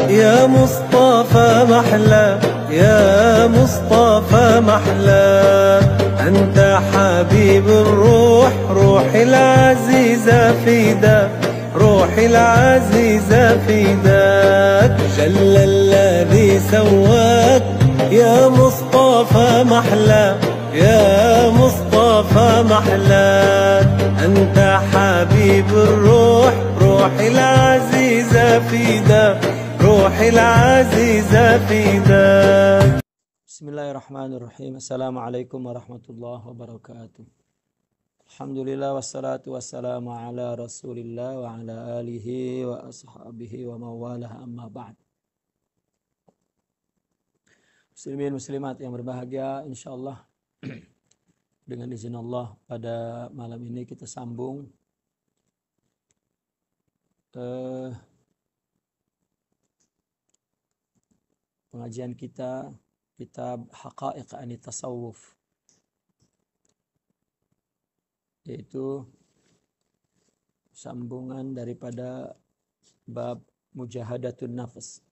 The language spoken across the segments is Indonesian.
يا مصطفى محلى يا مصطفى محلى أنت حبيب الروح روحي العزيزة فداك روحي العزيزة فداك جل الذي سواك يا مصطفى محلى يا مصطفى محلى أنت حبيب الروح روحي العزيزة فداك روحي العزيزة فداك. بسم الله الرحمن الرحيم. Assalamualaikum warahmatullahi wabarakatuh. Alhamdulillah wassalatu wassalamu ala rasulillah wa ala alihi wa ashabihi wa mawalah amma ba'd. Muslimin muslimat yang berbahagia, insyaallah dengan izin Allah pada malam ini kita sambung pengajian kita kitab Haqa'iq Anit Tasawuf, yaitu sambungan daripada bab mujahadatun nafs.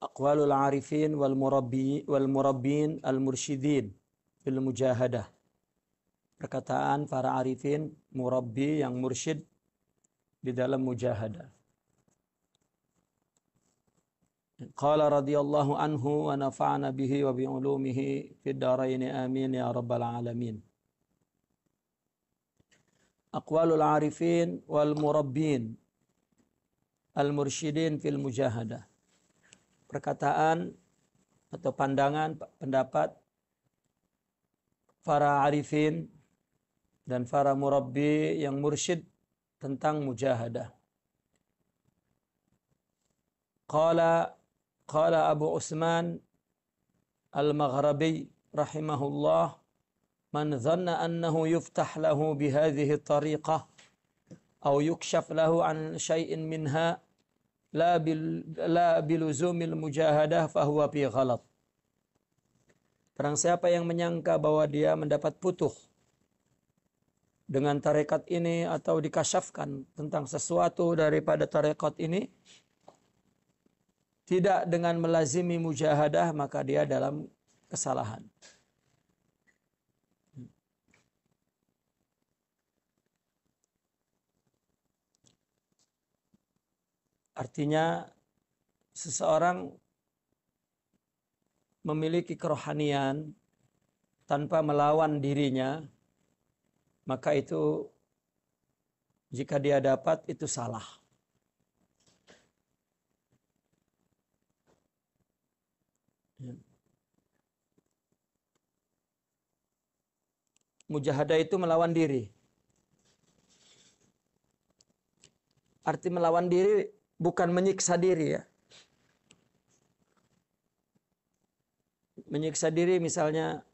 Aqwalul arifin wal murabbin al mursyidin fil mujahadah. Perkataan para arifin, murabbi yang mursyid di dalam mujahadah. Qala radhiyallahu anhu wa nafa'ana bihi wa bi ulumihi fid dharain amin ya rabbal alamin. Aqwalul arifin wal murabbin al mursyidin fil mujahadah. Perkataan atau pandangan, pendapat para arifin dan para murabbi yang mursyid tentang mujahadah. Qala Abu Utsman Al-Maghribi rahimahullah, man dhanna annahu yuftah lahu bihadhihi at-tariqah aw yukshaf lahu an syai'in minha la biluzumil mujahadah fahuwa fi ghalat. Barang siapa yang menyangka bahwa dia mendapat putuh dengan tarekat ini atau dikasyafkan tentang sesuatu daripada tarekat ini tidak dengan melazimi mujahadah, maka dia dalam kesalahan. Artinya seseorang memiliki kerohanian tanpa melawan dirinya, maka itu jika dia dapat itu salah. Mujahadah itu melawan diri. Arti melawan diri bukan menyiksa diri ya. Menyiksa diri misalnya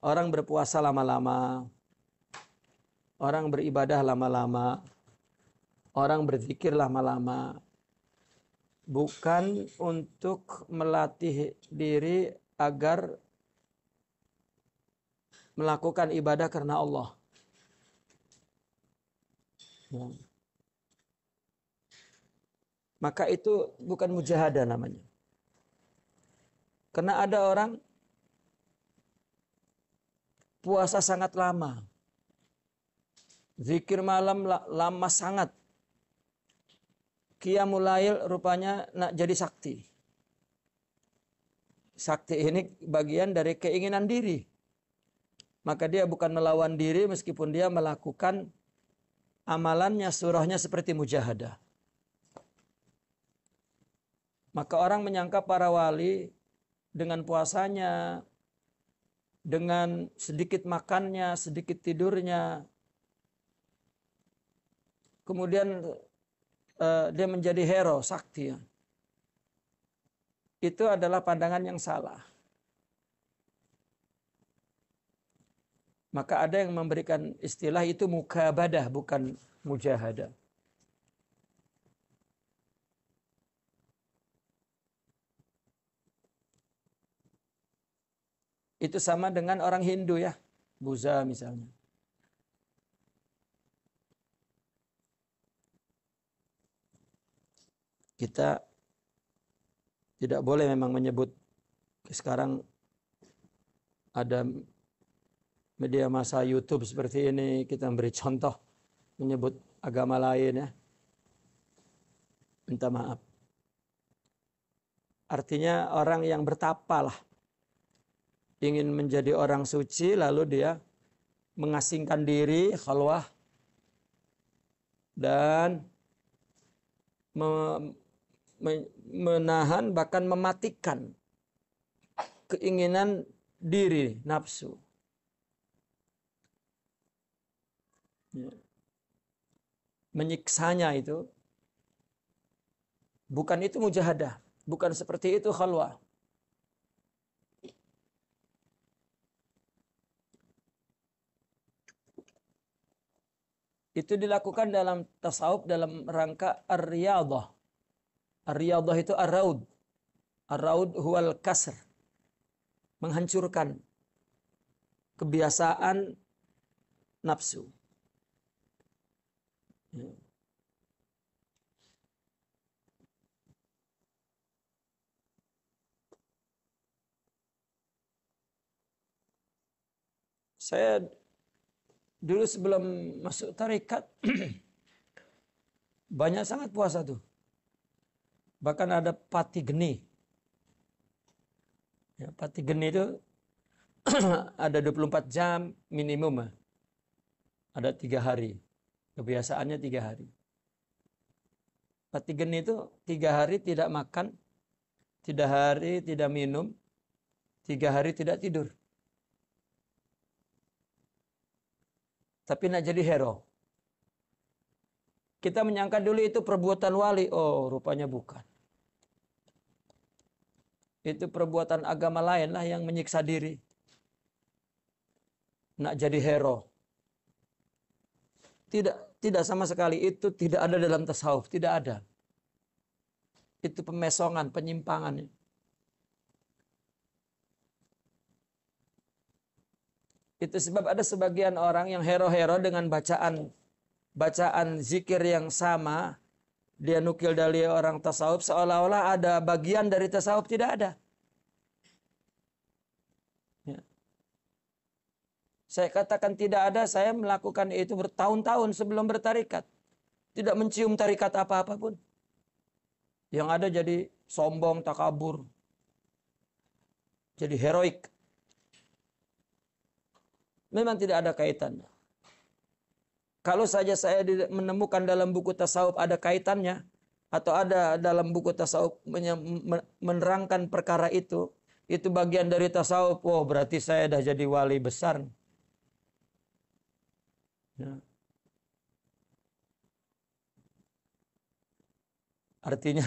orang berpuasa lama-lama, orang beribadah lama-lama, orang berzikir lama-lama. Bukan untuk melatih diri agar melakukan ibadah karena Allah. Ya. Maka itu bukan mujahadah namanya. Karena ada orang puasa sangat lama. Zikir malam lama sangat. Qiyamul lail rupanya nak jadi sakti. Sakti ini bagian dari keinginan diri. Maka dia bukan melawan diri meskipun dia melakukan amalannya, surahnya seperti mujahadah. Maka orang menyangka para wali dengan puasanya, dengan sedikit makannya, sedikit tidurnya, kemudian dia menjadi hero, sakti. Itu adalah pandangan yang salah. Maka ada yang memberikan istilah itu mukabadah, bukan mujahadah. Itu sama dengan orang Hindu ya. Buddha misalnya. Kita tidak boleh memang menyebut, sekarang ada media massa YouTube seperti ini, kita memberi contoh menyebut agama lain ya. Minta maaf. Artinya orang yang bertapa lah. Ingin menjadi orang suci lalu dia mengasingkan diri, khalwah, dan menahan bahkan mematikan keinginan diri, nafsu. Ya. Menyiksanya itu, bukan itu mujahadah, bukan seperti itu khalwah. Itu dilakukan dalam tasawuf dalam rangka ar-riyadhah. Ar-riyadhah itu ar-raud. Ar-raud huwal kasr. Menghancurkan kebiasaan nafsu. Ya. Saya dulu sebelum masuk tarekat banyak sangat puasa tuh. Bahkan ada pati geni. Ya, pati geni itu ada 24 jam minimum. Ada 3 hari. Kebiasaannya 3 hari. Pati geni itu 3 hari tidak makan, 3 hari tidak minum, 3 hari tidak tidur. Tapi nak jadi hero. Kita menyangka dulu itu perbuatan wali. Oh, rupanya bukan. Itu perbuatan agama lain lah yang menyiksa diri. Nak jadi hero. Tidak sama sekali. Itu tidak ada dalam tasawuf. Tidak ada. Itu pemesongan, penyimpangan. Itu sebab ada sebagian orang yang hero-hero dengan bacaan zikir yang sama. Dia nukil dari orang tasawuf seolah-olah ada bagian dari tasawuf. Tidak ada. Ya. Saya katakan tidak ada, saya melakukan itu bertahun-tahun sebelum bertarikat. Tidak mencium tarikat apa-apa pun. Yang ada jadi sombong, takabur. Jadi heroik. Memang tidak ada kaitannya. Kalau saja saya menemukan dalam buku tasawuf ada kaitannya, atau ada dalam buku tasawuf menerangkan perkara itu bagian dari tasawuf, oh berarti saya dah jadi wali besar. Ya. Artinya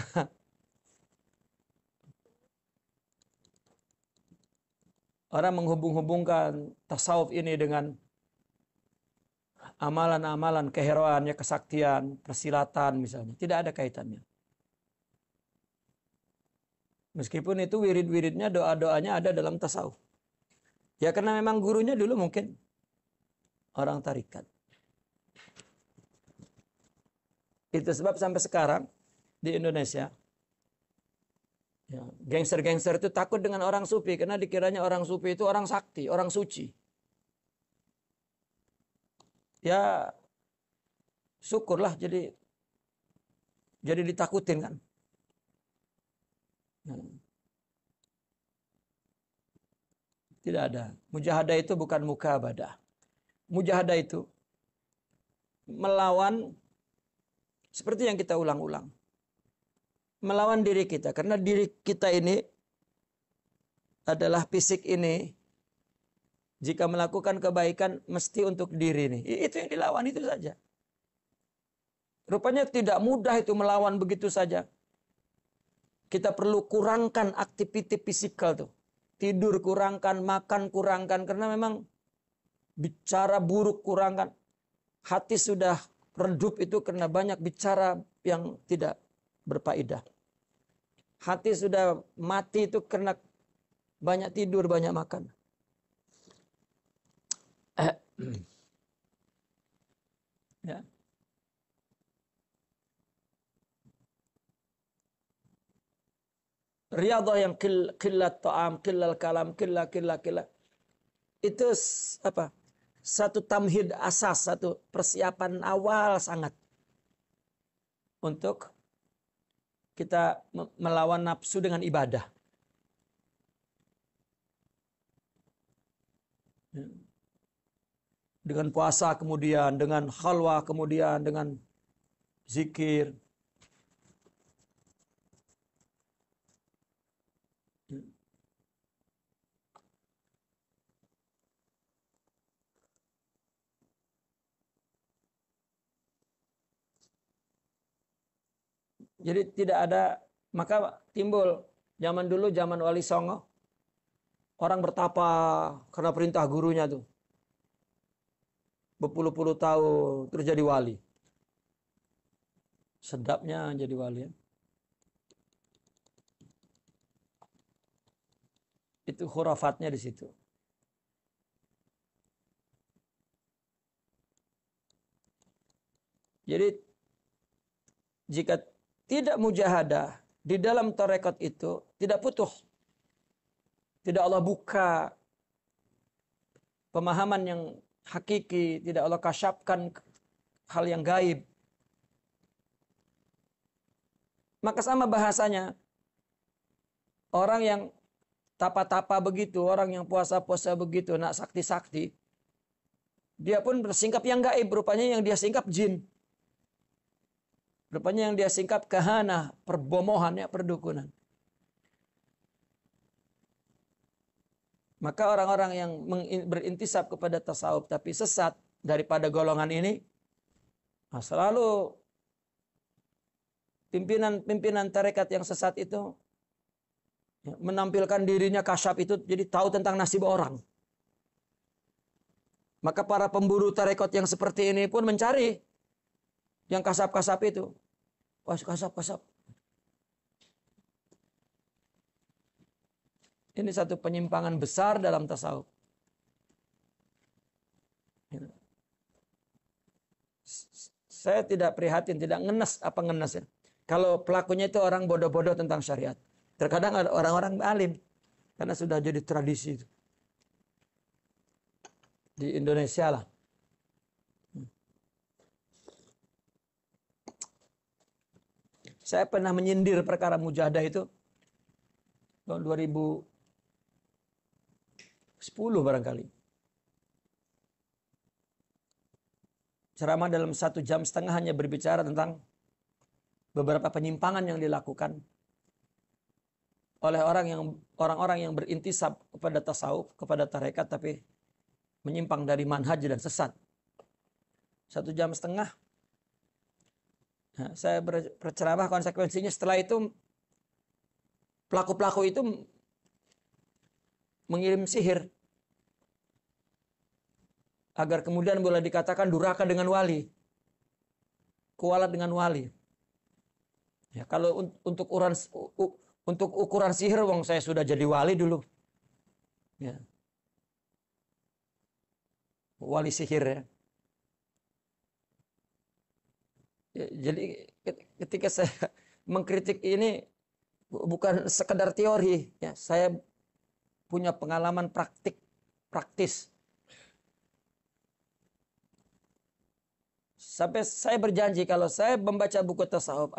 orang menghubung-hubungkan tasawuf ini dengan amalan-amalan keheroannya, kesaktian, persilatan misalnya. Tidak ada kaitannya. Meskipun itu wirid-wiridnya, doa-doanya ada dalam tasawuf. Ya karena memang gurunya dulu mungkin orang tarikat. Itu sebab sampai sekarang di Indonesia, ya, gangster-gangster itu takut dengan orang sufi karena dikiranya orang sufi itu orang sakti, orang suci. Ya syukurlah jadi ditakutin kan. Tidak ada. Mujahadah itu bukan mukabadah. Mujahadah itu melawan seperti yang kita ulang-ulang. Melawan diri kita. Karena diri kita ini adalah fisik ini. Jika melakukan kebaikan mesti untuk diri ini. Itu yang dilawan itu saja. Rupanya tidak mudah itu melawan begitu saja. Kita perlu kurangkan aktivitas fisikal tuh. Tidur kurangkan, makan kurangkan. Karena memang bicara buruk kurangkan. Hati sudah redup itu karena banyak bicara yang tidak berfaedah. Hati sudah mati itu karena banyak tidur, banyak makan. Ya. Riyadhah yang qillat ta'am, qillal kalam, qillah. Itu apa? Satu tamhid asas, satu persiapan awal sangat untuk kita melawan nafsu dengan ibadah. Dengan puasa kemudian, dengan khalwah kemudian, dengan zikir. Jadi tidak ada, maka timbul zaman dulu, zaman Wali Songo, orang bertapa karena perintah gurunya tuh. Berpuluh-puluh tahun terus jadi wali. Sedapnya jadi wali ya. Itu khurafatnya di situ. Jadi jika tidak mujahadah di dalam tarekat itu tidak putus. Tidak Allah buka pemahaman yang hakiki, tidak Allah kasyafkan hal yang gaib. Maka sama bahasanya. Orang yang tapa-tapa begitu, orang yang puasa-puasa begitu, nak sakti-sakti, dia pun bersingkap yang gaib, rupanya yang dia singkap jin. Rupanya yang dia singkap kahanah, perbomohan, ya, perdukunan. Maka orang-orang yang berintisab kepada tasawuf tapi sesat daripada golongan ini, selalu pimpinan tarekat yang sesat itu menampilkan dirinya kasyaf itu, jadi tahu tentang nasib orang. Maka para pemburu tarekat yang seperti ini pun mencari yang kasap-kasap itu. Wah, kasap-kasap. Ini satu penyimpangan besar dalam tasawuf. Saya tidak prihatin, tidak ngenes apa ngenes ya. Kalau pelakunya itu orang bodoh-bodoh tentang syariat. Terkadang ada orang-orang alim. Karena sudah jadi tradisi itu. Di Indonesia lah. Saya pernah menyindir perkara mujahadah itu tahun 2010 barangkali. Ceramah dalam 1,5 jam hanya berbicara tentang beberapa penyimpangan yang dilakukan oleh orang-orang yang berintisab kepada tasawuf, kepada tarekat, tapi menyimpang dari manhaj dan sesat. 1,5 jam. Nah, saya berceramah konsekuensinya setelah itu pelaku-pelaku itu mengirim sihir agar kemudian boleh dikatakan durhaka dengan wali, kualat dengan wali. Ya, kalau untuk ukuran sihir, wong saya sudah jadi wali dulu. Ya. Wali sihir ya. Ya, jadi ketika saya mengkritik ini bukan sekedar teori, ya, saya punya pengalaman praktis. Sampai saya berjanji kalau saya membaca buku tasawuf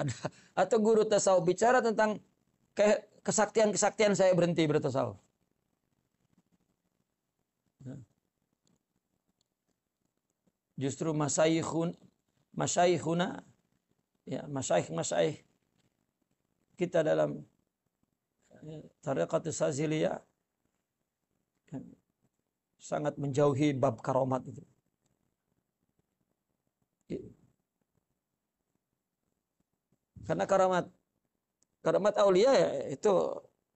atau guru tasawuf bicara tentang kesaktian-kesaktian, saya berhenti bertasawuf. Justru masyayikhuna, ya, masyayikh kita dalam tarekat Saziliyah sangat menjauhi bab karomat itu. Karena karamat aulia ya, itu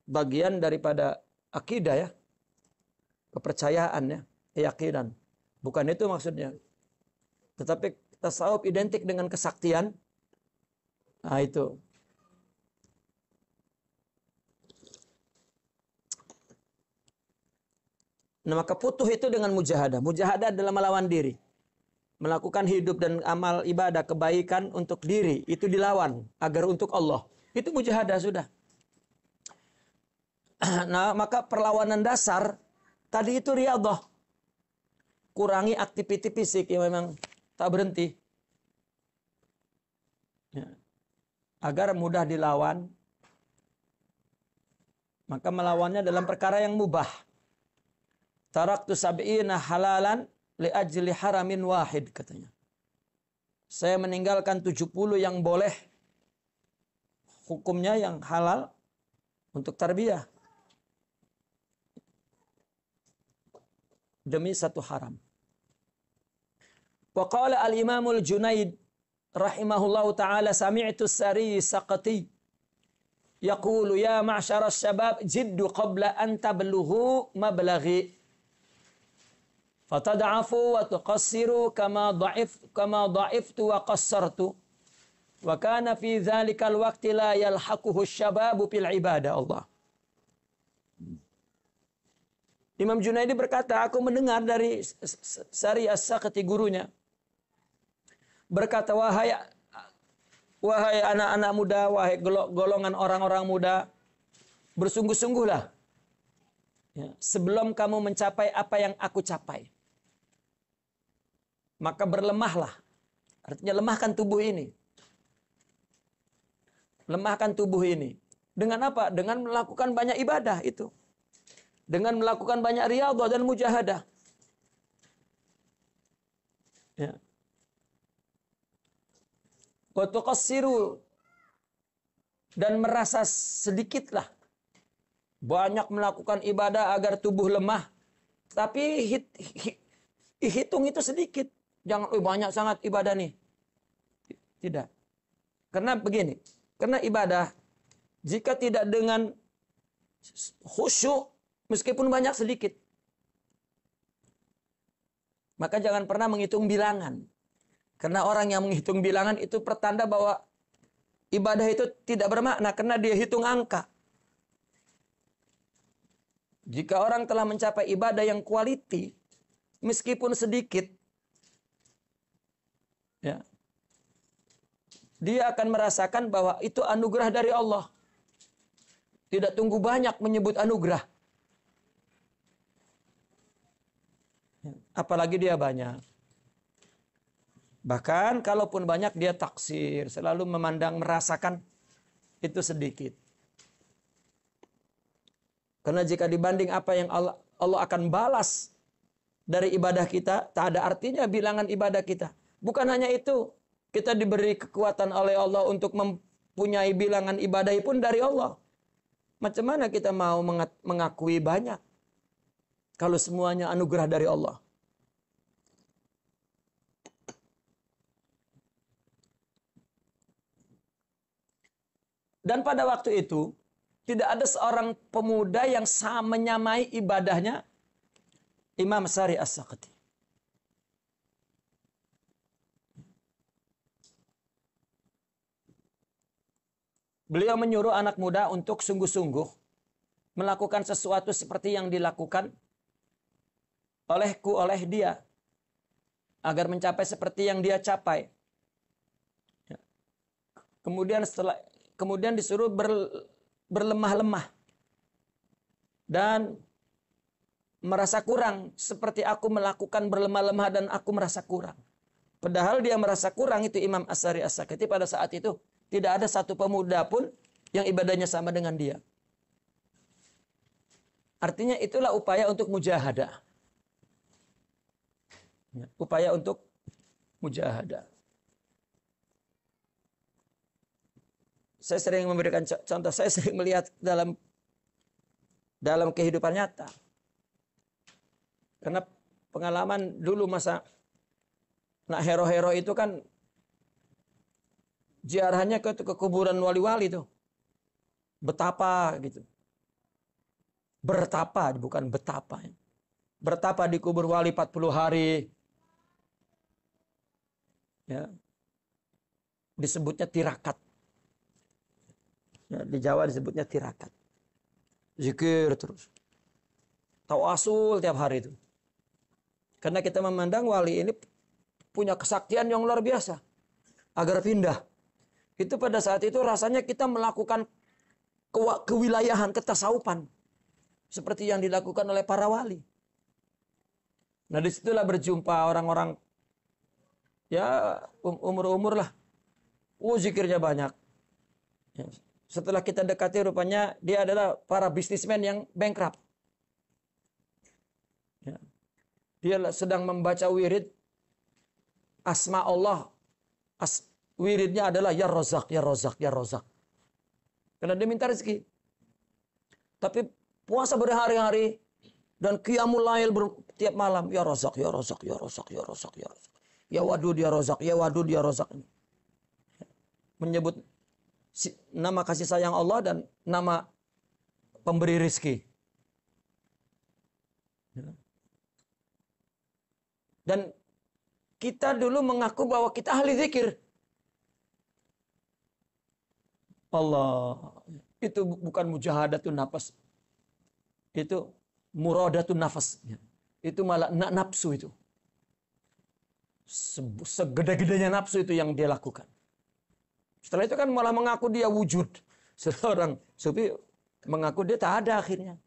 bagian daripada akidah ya, kepercayaan ya, keyakinan. Bukan itu maksudnya. Tetapi tasawuf identik dengan kesaktian. Nah itu. Nah, maka futuh itu dengan mujahadah. Mujahadah adalah melawan diri. Melakukan hidup dan amal ibadah kebaikan untuk diri itu dilawan agar untuk Allah. Itu mujahadah sudah. Nah, maka perlawanan dasar tadi itu riyadhah. Kurangi aktivitas fisik yang memang tak berhenti. Ya. Agar mudah dilawan. Maka melawannya dalam perkara yang mubah. Taraktu sab'ina halalan li ajli haramin wahid katanya. Saya meninggalkan 70 yang boleh hukumnya yang halal untuk tarbiyah. Demi satu haram. Wa qala al-Imamul Junaid rahimahullahu taala sami'tu as-Sari Saqati yaqulu ya ma'syara asy-syabab jiddu qabla an tablughu mablaghi fatad'afu wa tuqassiru kama dha'iftu wa qassartu wa kana fi dhalikal waqti la yalhaquhu asy-syababu fil ibadah. Allah. Imam Junaidi berkata, aku mendengar dari Sari As-Saqati gurunya berkata, wahai anak-anak muda, wahai golongan orang-orang muda, bersungguh-sungguhlah ya, sebelum kamu mencapai apa yang aku capai. Maka berlemahlah. Artinya lemahkan tubuh ini. Lemahkan tubuh ini. Dengan apa? Dengan melakukan banyak ibadah itu. Dengan melakukan banyak riyadhah dan mujahadah. Ya. Wa tuqassiru, dan merasa sedikitlah. Banyak melakukan ibadah agar tubuh lemah. Tapi hitung itu sedikit. Jangan banyak sangat ibadah nih. Tidak. Karena begini. Karena ibadah jika tidak dengan khusyuk, meskipun banyak sedikit, maka jangan pernah menghitung bilangan. Karena orang yang menghitung bilangan itu pertanda bahwa ibadah itu tidak bermakna karena dia hitung angka. Jika orang telah mencapai ibadah yang quality, meskipun sedikit, ya, dia akan merasakan bahwa itu anugerah dari Allah. Tidak tunggu banyak menyebut anugerah. Apalagi dia banyak. Bahkan kalaupun banyak dia taksir. Selalu memandang, merasakan itu sedikit. Karena jika dibanding apa yang Allah akan balas dari ibadah kita, tak ada artinya bilangan ibadah kita. Bukan hanya itu. Kita diberi kekuatan oleh Allah untuk mempunyai bilangan ibadah pun dari Allah. Macam mana kita mau mengakui banyak kalau semuanya anugerah dari Allah? Dan pada waktu itu tidak ada seorang pemuda yang menyamai ibadahnya Imam Sari As-Saqati. Beliau menyuruh anak muda untuk sungguh-sungguh melakukan sesuatu seperti yang dilakukan oleh dia agar mencapai seperti yang dia capai. Kemudian disuruh berlemah-lemah dan merasa kurang seperti aku melakukan berlemah-lemah dan aku merasa kurang. Padahal dia merasa kurang itu Imam As-Sari As-Saqati pada saat itu. Tidak ada satu pemuda pun yang ibadahnya sama dengan dia. Artinya itulah upaya untuk mujahadah. Upaya untuk mujahadah. Saya sering memberikan contoh, saya sering melihat dalam kehidupan nyata. Karena pengalaman dulu masa hero-hero itu kan ziarahnya ke kuburan wali-wali itu. Betapa gitu. Bertapa, bukan betapa. Bertapa di kubur wali 40 hari. Ya. Disebutnya tirakat. Ya, di Jawa disebutnya tirakat. Zikir terus. tawasul tiap hari itu. Karena kita memandang wali ini punya kesaktian yang luar biasa. Agar pindah. Itu pada saat itu rasanya kita melakukan kewilayahan, ketasawufan. Seperti yang dilakukan oleh para wali. Nah disitulah berjumpa orang-orang. Ya umur-umur lah. Zikirnya banyak. Ya. Setelah kita dekati rupanya dia adalah para bisnismen yang bankrupt. Ya. Dia sedang membaca wirid asma Allah. Wiridnya adalah ya Razak, ya Razak, ya Razak. Karena dia minta rezeki. Tapi puasa berhari-hari dan qiyamul lail tiap malam ya Razak, ya Razak, ya Razak, ya Razak, ya Razak. Ya Wadud ya Razak, ya Wadud ya Razak. Menyebut nama kasih sayang Allah dan nama pemberi rezeki. Dan kita dulu mengaku bahwa kita ahli zikir. Allah. Itu bukan mujahadatun nafas. Itu muradatun nafas. Itu malah nafsu itu. Segede-gedenya nafsu itu yang dia lakukan. Setelah itu kan malah mengaku dia wujud. Seorang sufi mengaku dia tak ada akhirnya.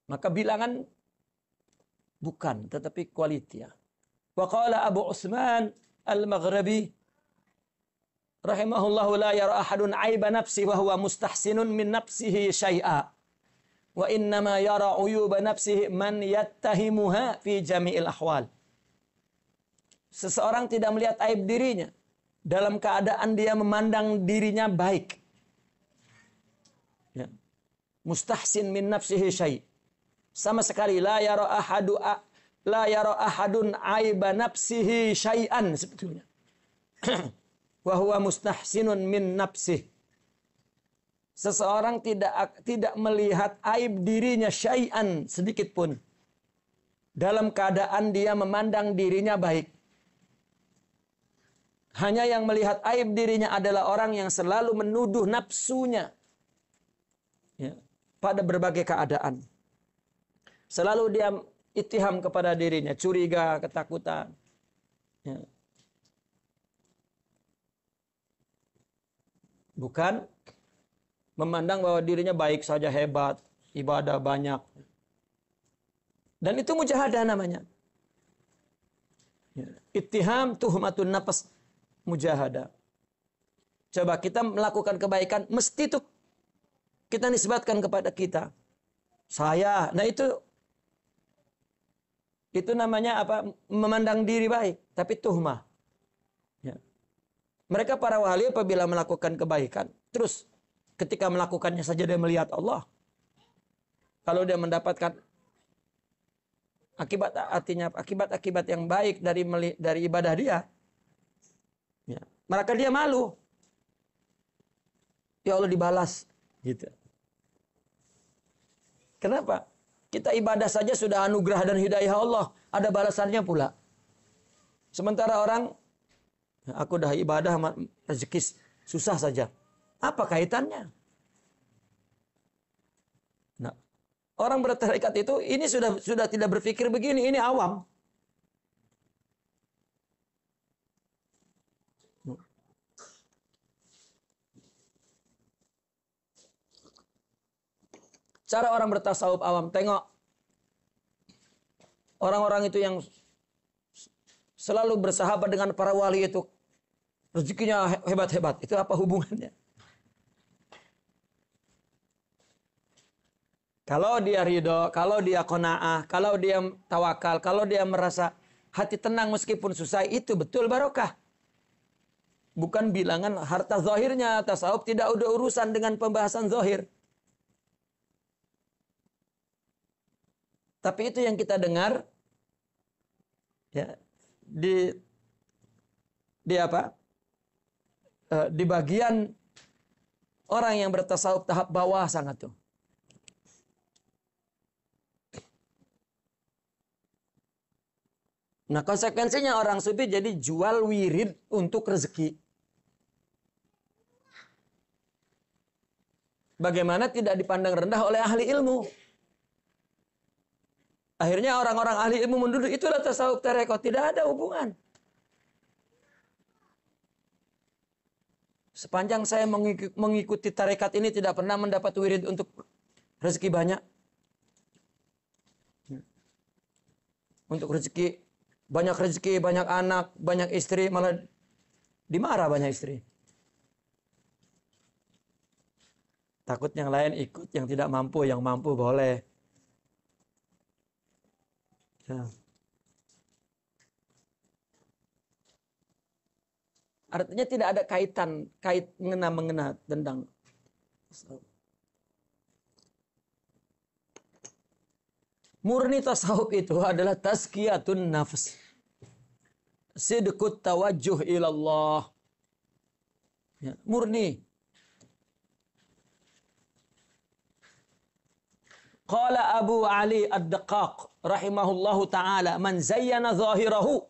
Maka bilangan bukan, tetapi quality. Wa qala Abu Utsman Al-Maghribi rahimahullahu la yara ahadun aiba nafsi wa huwa mustahsinun min nafsihi syai'a. Wa innama yara uyuba nafsihi man yattahimuha fi jami'il ahwal. Seseorang tidak melihat aib dirinya dalam keadaan dia memandang dirinya baik. Ya. Mustahsin min nafsihi syai'. Sama sekali la yara ahadun aiba nafsihi syai'an sebetulnya. Wa huwa mustahsinun min nafsih. Seseorang tidak melihat aib dirinya syai'an sedikit pun. Dalam keadaan dia memandang dirinya baik. Hanya yang melihat aib dirinya adalah orang yang selalu menuduh nafsunya. Ya, pada berbagai keadaan. Selalu dia ittiham kepada dirinya. Curiga, ketakutan. Ya. Bukan memandang bahwa dirinya baik saja, hebat, ibadah banyak. Dan itu mujahadah namanya. Ya. Ittiham tuhmatun nafas, mujahadah. Coba kita melakukan kebaikan, mesti itu kita nisbatkan kepada kita. Saya, nah itu namanya apa? Memandang diri baik, tapi tuhmah. Ya. Mereka para wali apabila melakukan kebaikan, terus ketika melakukannya saja dia melihat Allah. Kalau dia mendapatkan akibat yang baik dari ibadah dia, ya, maka dia malu. Ya Allah dibalas, gitu. Kenapa? Kita ibadah saja sudah anugerah dan hidayah Allah. Ada balasannya pula. Sementara orang, aku dah ibadah, rezeki susah saja. Apa kaitannya? Nah, orang bertarekat itu, ini sudah tidak berpikir begini. Ini awam. Cara orang bertasawuf awam, tengok orang-orang itu yang selalu bersahabat dengan para wali itu, rezekinya hebat-hebat. Itu apa hubungannya? Kalau dia ridho, kalau dia qanaah, kalau dia tawakal, kalau dia merasa hati tenang meskipun susah, itu betul barokah. Bukan bilangan harta zahirnya. Tasawuf tidak ada urusan dengan pembahasan zahir. Tapi itu yang kita dengar ya di apa? Di bagian orang yang bertasawuf tahap bawah sangat tuh. Nah, konsekuensinya orang sufi jadi jual wirid untuk rezeki. Bagaimana tidak dipandang rendah oleh ahli ilmu. Akhirnya orang-orang ahli ilmu menduduh itulah tasawuf tarekat. Tidak ada hubungan. Sepanjang saya mengikuti tarekat ini tidak pernah mendapat wirid untuk rezeki banyak. Untuk rezeki, banyak anak, banyak istri, malah dimarah banyak istri. Takut yang lain ikut, yang tidak mampu, yang mampu boleh. Ya. Artinya tidak ada kait mengena tentang murni tasawuf itu adalah tazkiyatun nafs. Sidqut tawajjuh ilallah. Ya, murni. Qala Abu Ali Ad-Daqqaq rahimahullahu ta'ala man zayyana zahirahu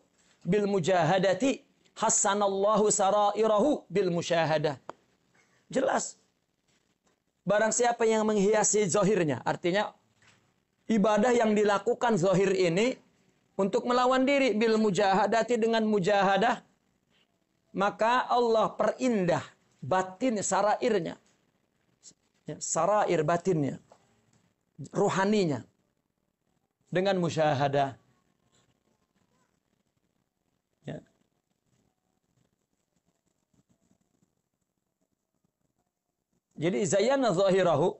bil mujahadati hassanallahu sarairahu bil musyahadah. Jelas. Barang siapa yang menghiasi zahirnya, artinya ibadah yang dilakukan zahir ini untuk melawan diri bil mujahadati dengan mujahadah, maka Allah perindah batin sarairnya. Ya, sarair batinnya, ruhaninya dengan musyahadah. Ya. Jadi zayyana zahirahu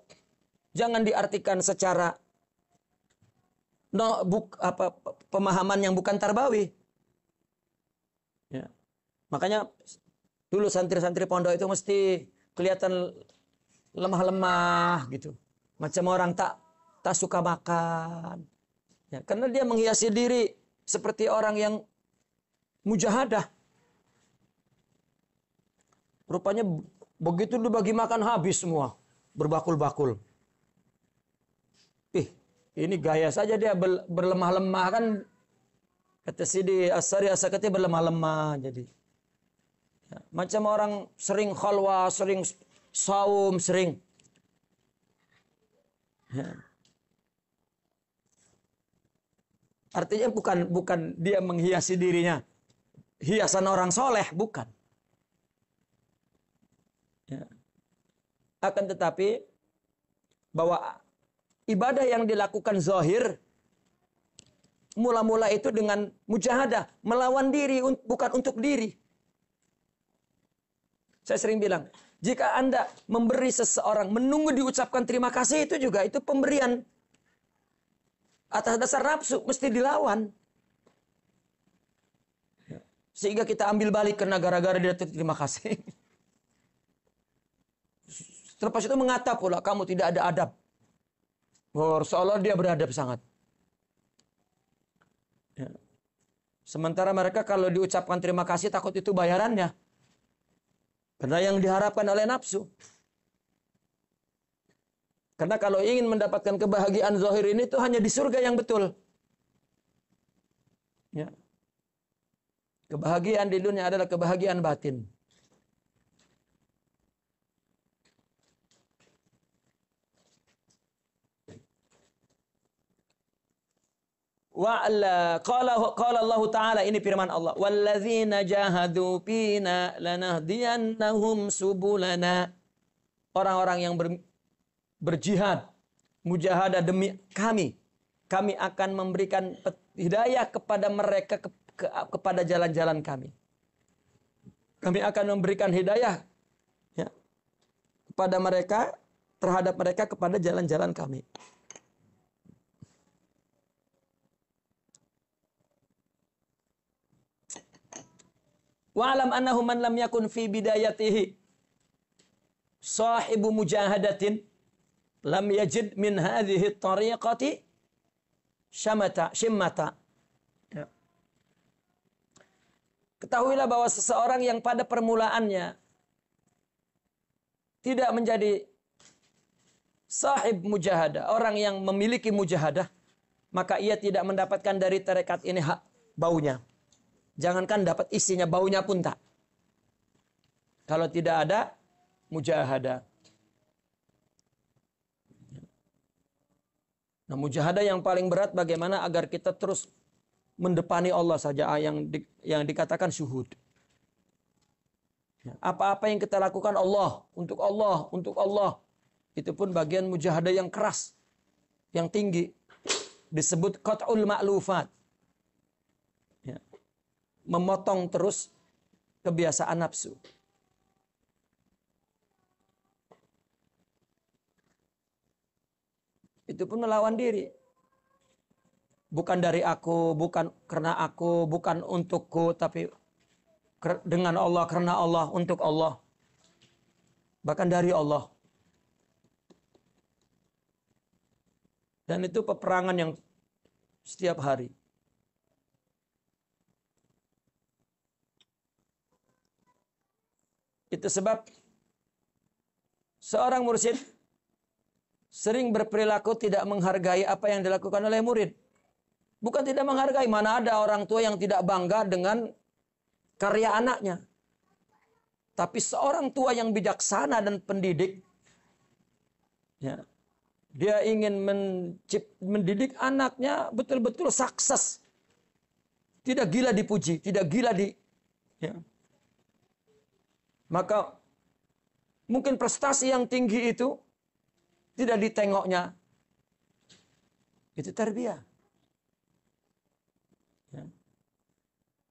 jangan diartikan secara pemahaman yang bukan tarbawi. Ya. Makanya dulu santri-santri pondok itu mesti kelihatan lemah-lemah gitu. Macam orang tak suka makan. Ya, karena dia menghiasi diri seperti orang yang mujahadah. Rupanya begitu dibagi makan habis semua. Berbakul-bakul. Ini gaya saja dia berlemah-lemah kan. Kata Sidi As-Sari As-Sakati berlemah-lemah jadi. Ya, macam orang sering khalwa, sering saum, sering. Ya. Artinya bukan dia menghiasi dirinya. Hiasan orang soleh, bukan. Ya. Akan tetapi bahwa ibadah yang dilakukan zahir mula-mula itu dengan mujahadah, melawan diri, bukan untuk diri. Saya sering bilang, jika Anda memberi seseorang menunggu diucapkan terima kasih itu juga itu pemberian atas dasar nafsu, mesti dilawan. Sehingga kita ambil balik karena gara-gara dia terima kasih. Terlepas itu mengatap pula kamu tidak ada adab. Seolah dia beradab sangat. Ya. Sementara mereka kalau diucapkan terima kasih takut itu bayarannya. Karena yang diharapkan oleh nafsu. Karena kalau ingin mendapatkan kebahagiaan zahir ini itu hanya di surga yang betul. Ya. Kebahagiaan di dunia adalah kebahagiaan batin. Qala Allah Ta'ala, ini firman Allah, walladzina jahadu fina lanahdiyannahum subulana. Orang-orang yang berjihad, mujahadah demi kami akan memberikan hidayah kepada mereka kepada jalan-jalan kami. Kami akan memberikan hidayah ya, kepada mereka, terhadap mereka kepada jalan-jalan kami. Wa'alam annahu man lam yakun fi bidayatihi sahibu mujahadatin lam yajid min hadhihi tariqati shimmata. Ya. Ketahuilah bahwa seseorang yang pada permulaannya tidak menjadi sahib mujahadah, orang yang memiliki mujahadah, maka ia tidak mendapatkan dari tarekat ini baunya. Jangankan dapat isinya, baunya pun tak. Kalau tidak ada mujahadah. Nah, mujahadah yang paling berat bagaimana agar kita terus mendepani Allah saja, yang dikatakan syuhud. Apa-apa yang kita lakukan Allah, untuk Allah, untuk Allah. Itu pun bagian mujahadah yang keras, yang tinggi. Disebut qat'ul ma'lufat. Ya. Memotong terus kebiasaan nafsu. Itu pun melawan diri. Bukan dari aku, bukan karena aku, bukan untukku, tapi dengan Allah, karena Allah, untuk Allah. Bahkan dari Allah. Dan itu peperangan yang setiap hari. Itu sebab seorang mursyid sering berperilaku tidak menghargai apa yang dilakukan oleh murid. Bukan tidak menghargai, mana ada orang tua yang tidak bangga dengan karya anaknya. Tapi seorang tua yang bijaksana dan pendidik, ya, dia ingin mendidik anaknya betul-betul sukses. Tidak gila dipuji, tidak gila ya. Maka mungkin prestasi yang tinggi itu tidak ditengoknya. Itu tarbiyah. Ya.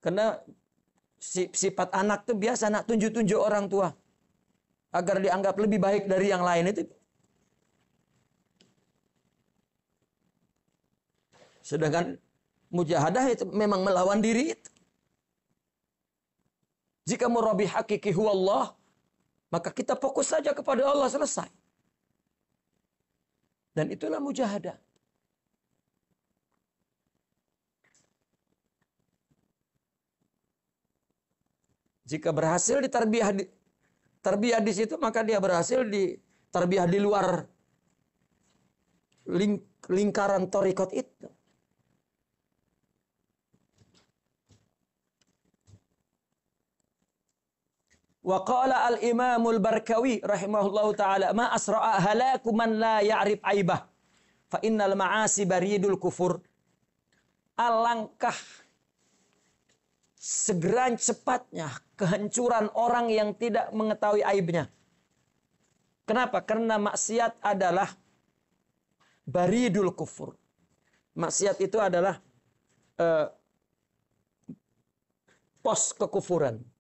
Karena sifat anak itu biasa, anak tunjuk-tunjuk orang tua agar dianggap lebih baik dari yang lain itu. Sedangkan mujahadah itu memang melawan diri itu. Jika murabi hakiki huwa Allah, maka kita fokus saja kepada Allah, selesai. Dan itulah mujahadah. Jika berhasil di tarbiyah di situ, maka dia berhasil di tarbiyah di luar lingkaran thariqat itu. Wa qala al-Imamul Barkawi rahimahullahu taala, ma asra'a halaku man la ya'rif aibah, fa innal ma'asi baridul kufur. Alangkah segera cepatnya kehancuran orang yang tidak mengetahui aibnya. Kenapa? Karena maksiat adalah baridul kufur. Maksiat itu adalah pos kekufuran.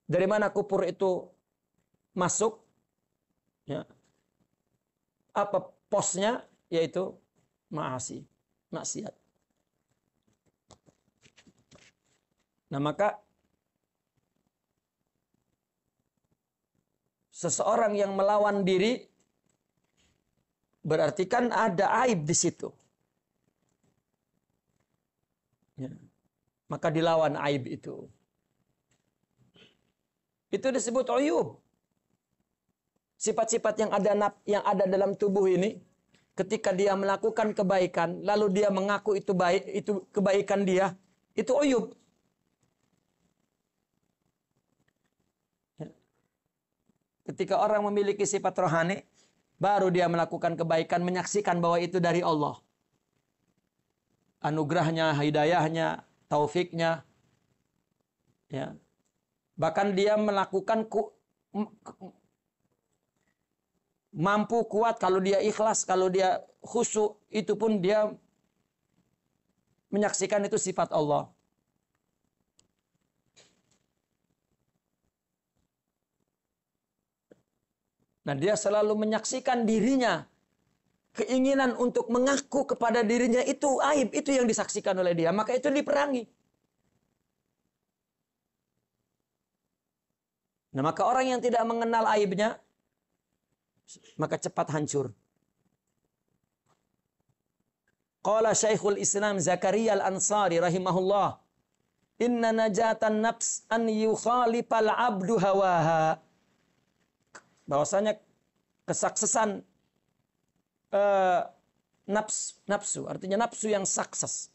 Dari mana kufur itu masuk? Ya. Apa posnya? Yaitu maksiat. Nah, maka seseorang yang melawan diri berarti kan ada aib di situ. Ya. Maka dilawan aib itu. Itu disebut uyub. Sifat-sifat yang ada dalam tubuh ini, ketika dia melakukan kebaikan, lalu dia mengaku itu baik, itu kebaikan dia, itu uyub. Ketika orang memiliki sifat rohani, baru dia melakukan kebaikan, menyaksikan bahwa itu dari Allah. Anugerahnya, hidayahnya, taufiknya. Ya. Bahkan dia melakukan mampu, kuat, kalau dia ikhlas, kalau dia khusyuk, itu pun dia menyaksikan itu sifat Allah. Nah, dia selalu menyaksikan dirinya. Keinginan untuk mengaku kepada dirinya itu aib, itu yang disaksikan oleh dia. Maka itu diperangi. Nah, maka orang yang tidak mengenal aibnya, maka cepat hancur. Qala Syekhul Islam Zakaria Al-Ansari rahimahullah, inna najatan nafs an yukhalifal abdu hawaha. Bahwasanya kesuksesan nafsu, artinya nafsu yang sukses,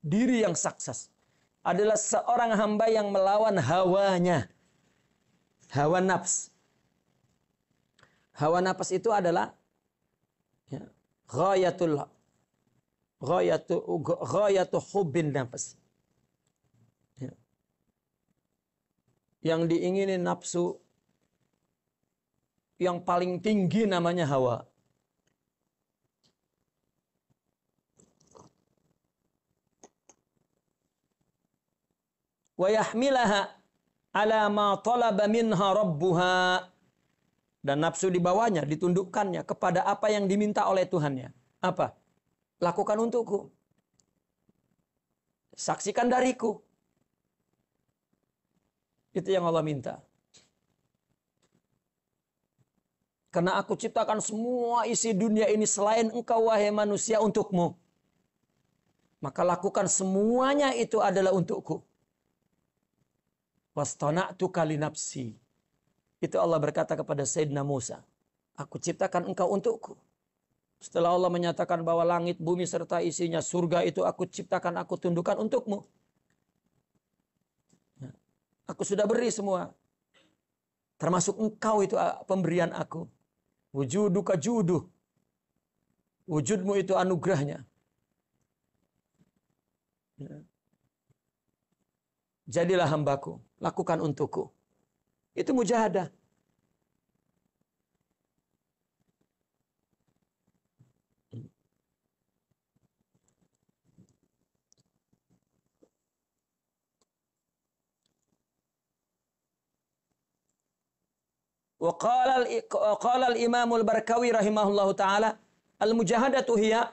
diri yang sukses adalah seorang hamba yang melawan hawanya. Hawa nafs. Hawa nafs itu adalah ya, ghayatu hubbin nafs. Ya. Yang diingini nafsu yang paling tinggi namanya hawa. Wa yahmilaha ala ma talaba minha rabbuha, dan nafsu dibawanya, ditundukkannya kepada apa yang diminta oleh Tuhannya. Apa? Lakukan untukku. Saksikan dariku. Itu yang Allah minta. Karena aku ciptakan semua isi dunia ini selain engkau wahai manusia untukmu. Maka lakukan semuanya itu adalah untukku. Wastana'tuka li nafsi. Itu Allah berkata kepada Sayyidina Musa. Aku ciptakan engkau untukku. Setelah Allah menyatakan bahwa langit, bumi serta isinya, surga itu aku ciptakan, aku tundukkan untukmu. Aku sudah beri semua. Termasuk engkau itu pemberian aku. Wujuduka juduh. Wujudmu itu anugerahnya. Jadilah hambaku, lakukan untukku. Itu mujahadah. Wa qala al-Imam al-Barkawi rahimahullahu taala, al-mujahadatu hiya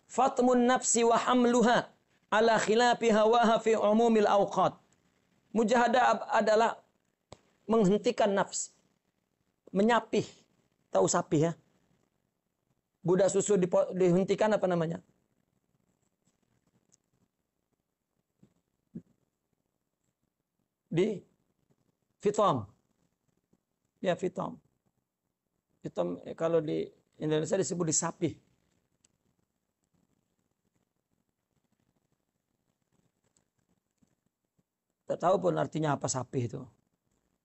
fatmun nafsi wa hamluha ala khilafi hawaha fi umumil awqat. Mujahadah adalah menghentikan nafs, menyapih. Tahu sapih ya? Budak susu dihentikan apa namanya? Di fitam. Ya, fitam. Fitam kalau di Indonesia disebut disapih. Tak tahu pun artinya apa sapih itu.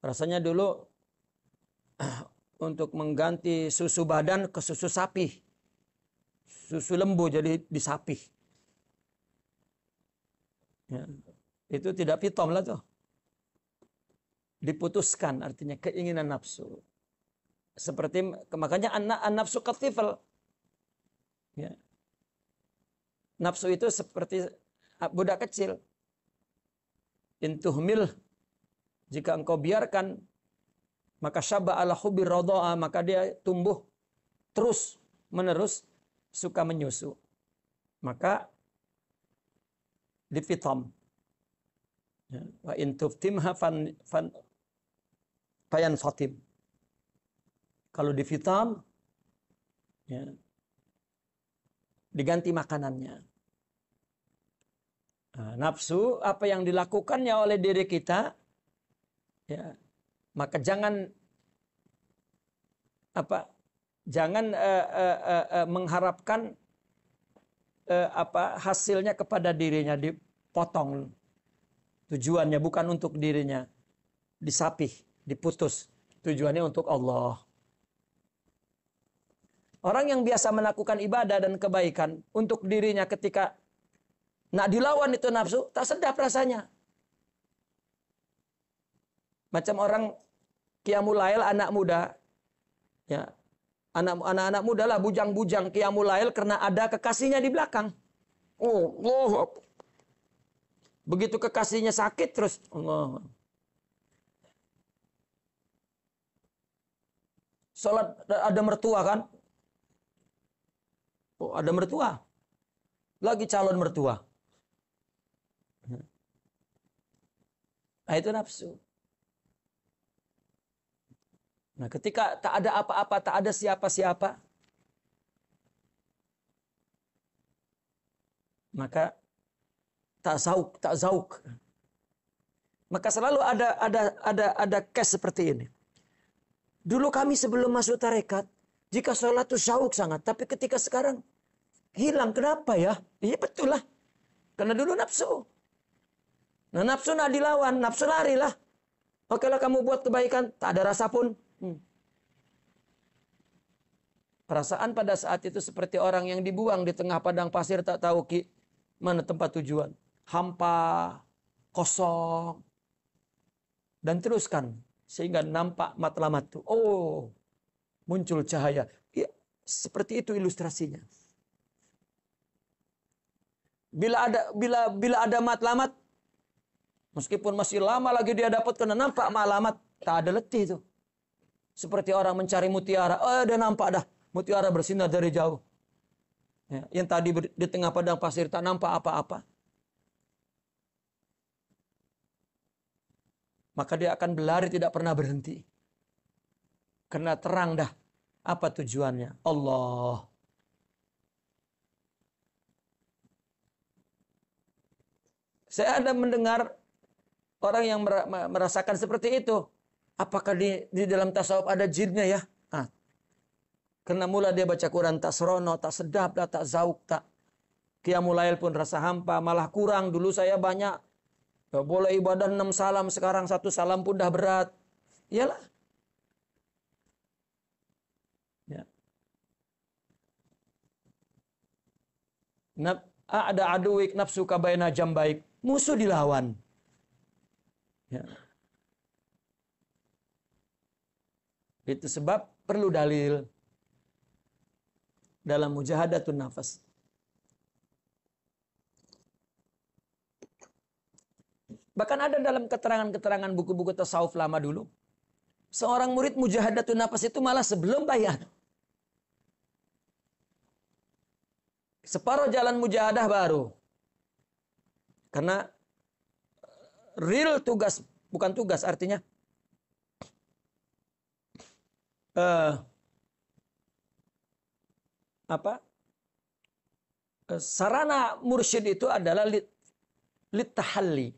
Rasanya dulu untuk mengganti susu badan ke susu sapi. Susu lembu jadi disapih. Ya, itu tidak fitom lah tuh. Diputuskan artinya keinginan nafsu. Seperti makanya an-nafsu katifal. Ya. Nafsu itu seperti budak kecil. Intuhmil, jika engkau biarkan, maka syaba ala hubir radha'a, maka dia tumbuh terus menerus suka menyusu. Maka difitam. Ya. Wa in tuftimha fayan fatim. Kalau difitam, ya, diganti makanannya. Nah, nafsu apa yang dilakukannya oleh diri kita, ya, maka jangan mengharapkan hasilnya kepada dirinya, dipotong. Tujuannya bukan untuk dirinya, disapih, diputus. Tujuannya untuk Allah. Orang yang biasa melakukan ibadah dan kebaikan untuk dirinya ketika nak dilawan itu nafsu, tak sedap rasanya. Macam orang qiyamul lail, anak muda. Ya. Anak-anak muda lah, bujang-bujang qiyamul lail karena ada kekasihnya di belakang. Oh, Allah. Begitu kekasihnya sakit terus Allah. Salat ada mertua kan? Oh, ada mertua. Lagi calon mertua. Nah, itu nafsu. Nah, ketika tak ada apa-apa, tak ada siapa-siapa, maka tak zauk. Maka selalu ada case seperti ini. Dulu kami sebelum masuk tarekat, jika sholat itu zauk sangat, tapi ketika sekarang hilang. Kenapa ya? Iya betul lah. Karena dulu nafsu. Nah nafsu nak dilawan, nafsu larilah. Oke lah kamu buat kebaikan, tak ada rasa pun. Perasaan pada saat itu seperti orang yang dibuang di tengah padang pasir tak tahu mana tempat tujuan. Hampa, kosong. Dan teruskan sehingga nampak matlamat itu. Oh, muncul cahaya. Ya, seperti itu ilustrasinya. Bila ada matlamat, meskipun masih lama lagi dia dapat karena nampak matlamat, tak ada letih itu. Seperti orang mencari mutiara. Oh, dia nampak dah. Mutiara bersinar dari jauh. Ya, yang tadi di tengah padang pasir tak nampak apa-apa. Maka dia akan berlari tidak pernah berhenti. Karena terang dah. Apa tujuannya? Allah. Saya ada mendengar orang yang merasakan seperti itu. Apakah di dalam tasawuf ada jinnya ya? Karena mula dia baca Quran tak serono, tak sedap, tak zauk, tak qiyamul lail pun rasa hampa, malah kurang. Dulu saya banyak, boleh ibadah 6 salam, sekarang 1 salam pun dah berat. Iyalah. Ya. Ada aduwik nafsu kabaina jambaik. Musuh dilawan. Ya. Itu sebab perlu dalil dalam mujahadatun nafas. Bahkan ada dalam keterangan-keterangan buku-buku tasawuf lama dulu. Seorang murid mujahadatun nafas itu malah sebelum bayat. Separuh jalan mujahadah baru. Karena real tugas, bukan tugas artinya. Sarana mursyid itu adalah litahalli.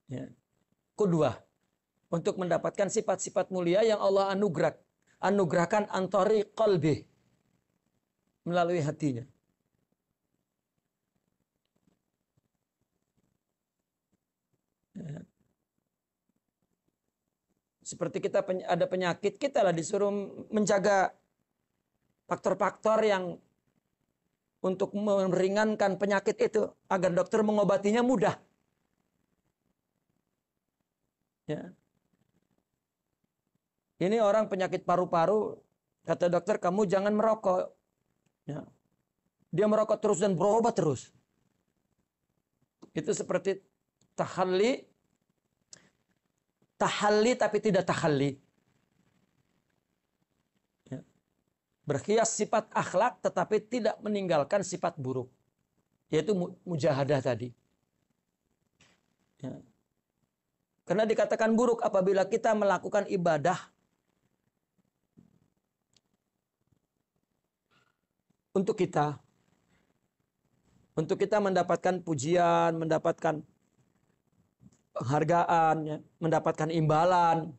Ya. Kedua, untuk mendapatkan sifat-sifat mulia yang Allah anugerahkan antari qalbi, melalui hatinya. Ya. Seperti kita ada penyakit, kita lah disuruh menjaga faktor-faktor yang untuk meringankan penyakit itu agar dokter mengobatinya mudah. Ya. Ini orang penyakit paru-paru, kata dokter kamu jangan merokok. Ya. Dia merokok terus dan berobat terus. Itu seperti tahalli tapi tidak tahalli. Berhias sifat akhlak tetapi tidak meninggalkan sifat buruk. Yaitu mujahadah tadi. Ya. Karena dikatakan buruk apabila kita melakukan ibadah untuk kita. Untuk kita mendapatkan pujian, mendapatkan penghargaan, ya, mendapatkan imbalan.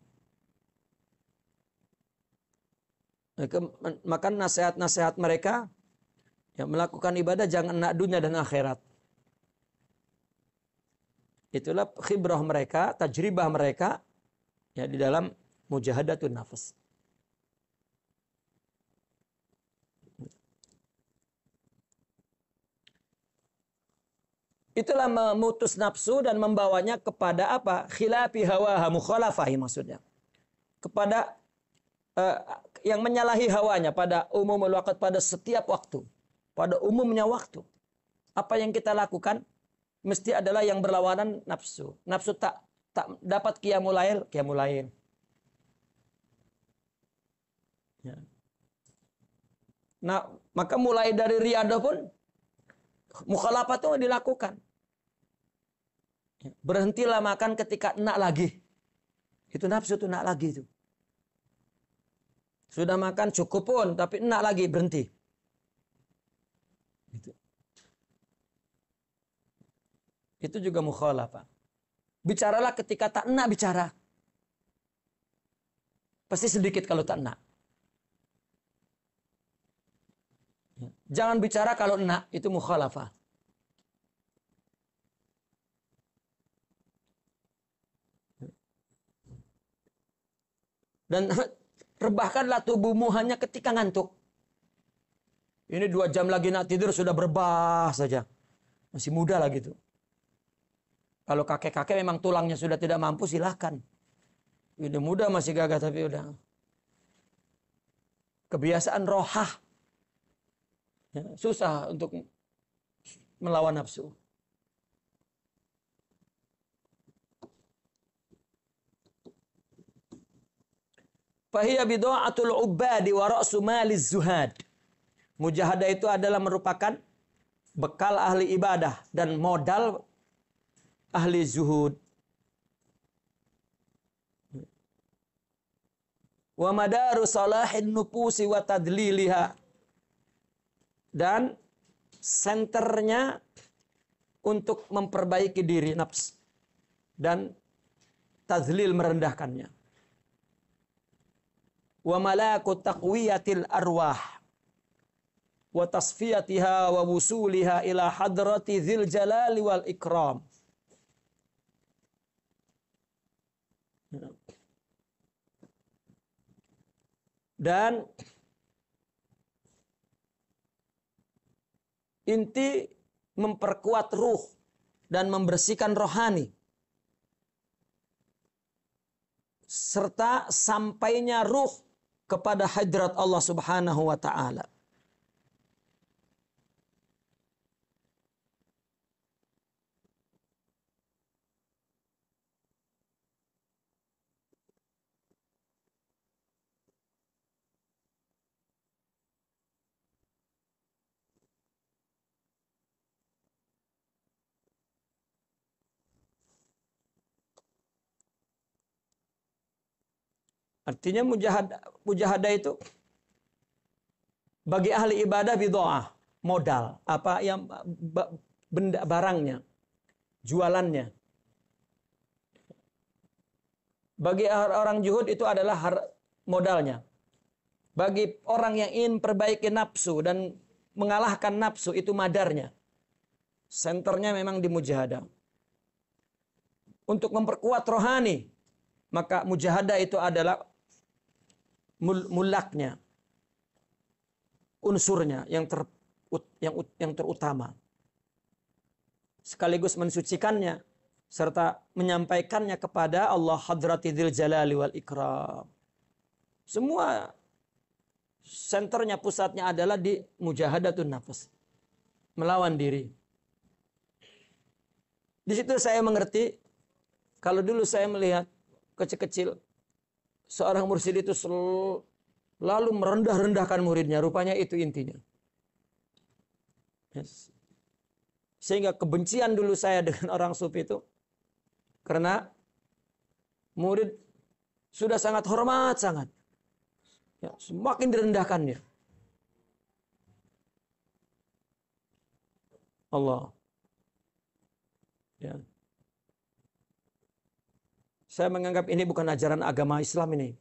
Maka nasihat-nasihat mereka yang melakukan ibadah jangan nak dunia dan akhirat. Itulah khibrah mereka, tajribah mereka ya di dalam mujahadatun nafas. Itulah memutus nafsu dan membawanya kepada apa? Khilafi hawaha mukhalafahi maksudnya. Kepada yang menyalahi hawanya pada umumul waqt, pada setiap waktu, pada umumnya waktu. Apa yang kita lakukan mesti adalah yang berlawanan nafsu. Nafsu tak dapat qiyamul lail. Ya. Nah, maka mulai dari riadah pun mukhalafat itu dilakukan. Ya. Berhentilah makan ketika enak lagi. Itu nafsu itu enak lagi itu. Sudah makan cukup pun, tapi enak lagi, berhenti. Itu juga mukhalafah. Bicaralah ketika tak enak bicara. Pasti sedikit kalau tak enak. Jangan bicara kalau enak, itu mukhalafah. Dan rebahkanlah tubuhmu hanya ketika ngantuk. Ini 2 jam lagi nak tidur sudah berbah saja. Masih muda lah gitu. Kalau kakek-kakek memang tulangnya sudah tidak mampu, silahkan. Udah muda masih gagah tapi udah. Kebiasaan rohah. Ya, susah untuk melawan nafsu. Fahiya bid'atul ubadi wa ra'su maliz zuhad. Mujahadah itu adalah merupakan bekal ahli ibadah dan modal ahli zuhud. Wa madaru salahin nufusi wa tadliliha. Dan senternya untuk memperbaiki diri nafs dan tadlil merendahkannya. Wa malaku taqwiyatil arwah wa tasfiyatiha wa wusuliha ila hadrati dzil jalali wal ikram. Dan inti memperkuat ruh dan membersihkan rohani. Serta sampainya ruh kepada hadrat Allah Subhanahu wa ta'ala. Artinya mujahadah itu bagi ahli ibadah bid'ah, modal, apa yang benda barangnya, jualannya. Bagi orang zuhud itu adalah modalnya. Bagi orang yang ingin perbaiki nafsu dan mengalahkan nafsu itu madarnya. Senternya memang di mujahadah. Untuk memperkuat rohani, maka mujahadah itu adalah mulaknya, unsurnya yang terutama, sekaligus mensucikannya serta menyampaikannya kepada Allah hadrati dzil jalali wal ikram. Semua senternya, pusatnya adalah di mujahadatun nafs, melawan diri. Di situ saya mengerti, kalau dulu saya melihat kecil-kecil seorang mursyid itu selalu merendah-rendahkan muridnya. Rupanya itu intinya. Yes. Sehingga kebencian dulu saya dengan orang sufi itu karena murid sudah sangat hormat, sangat. Ya, semakin direndahkannya. Allah. Ya. Saya menganggap ini bukan ajaran agama Islam ini.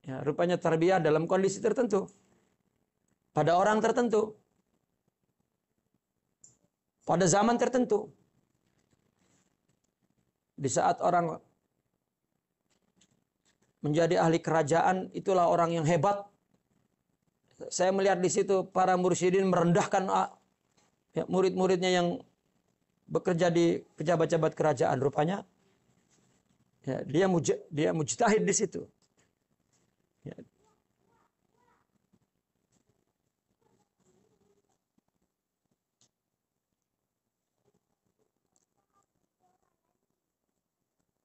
Ya, rupanya tarbiyah dalam kondisi tertentu. Pada orang tertentu. Pada zaman tertentu. Di saat orang menjadi ahli kerajaan, itulah orang yang hebat. Saya melihat di situ para mursyidin merendahkan ya, murid-muridnya yang bekerja di pejabat-pejabat kerajaan. Rupanya ya, dia mujtahid di situ. Ya.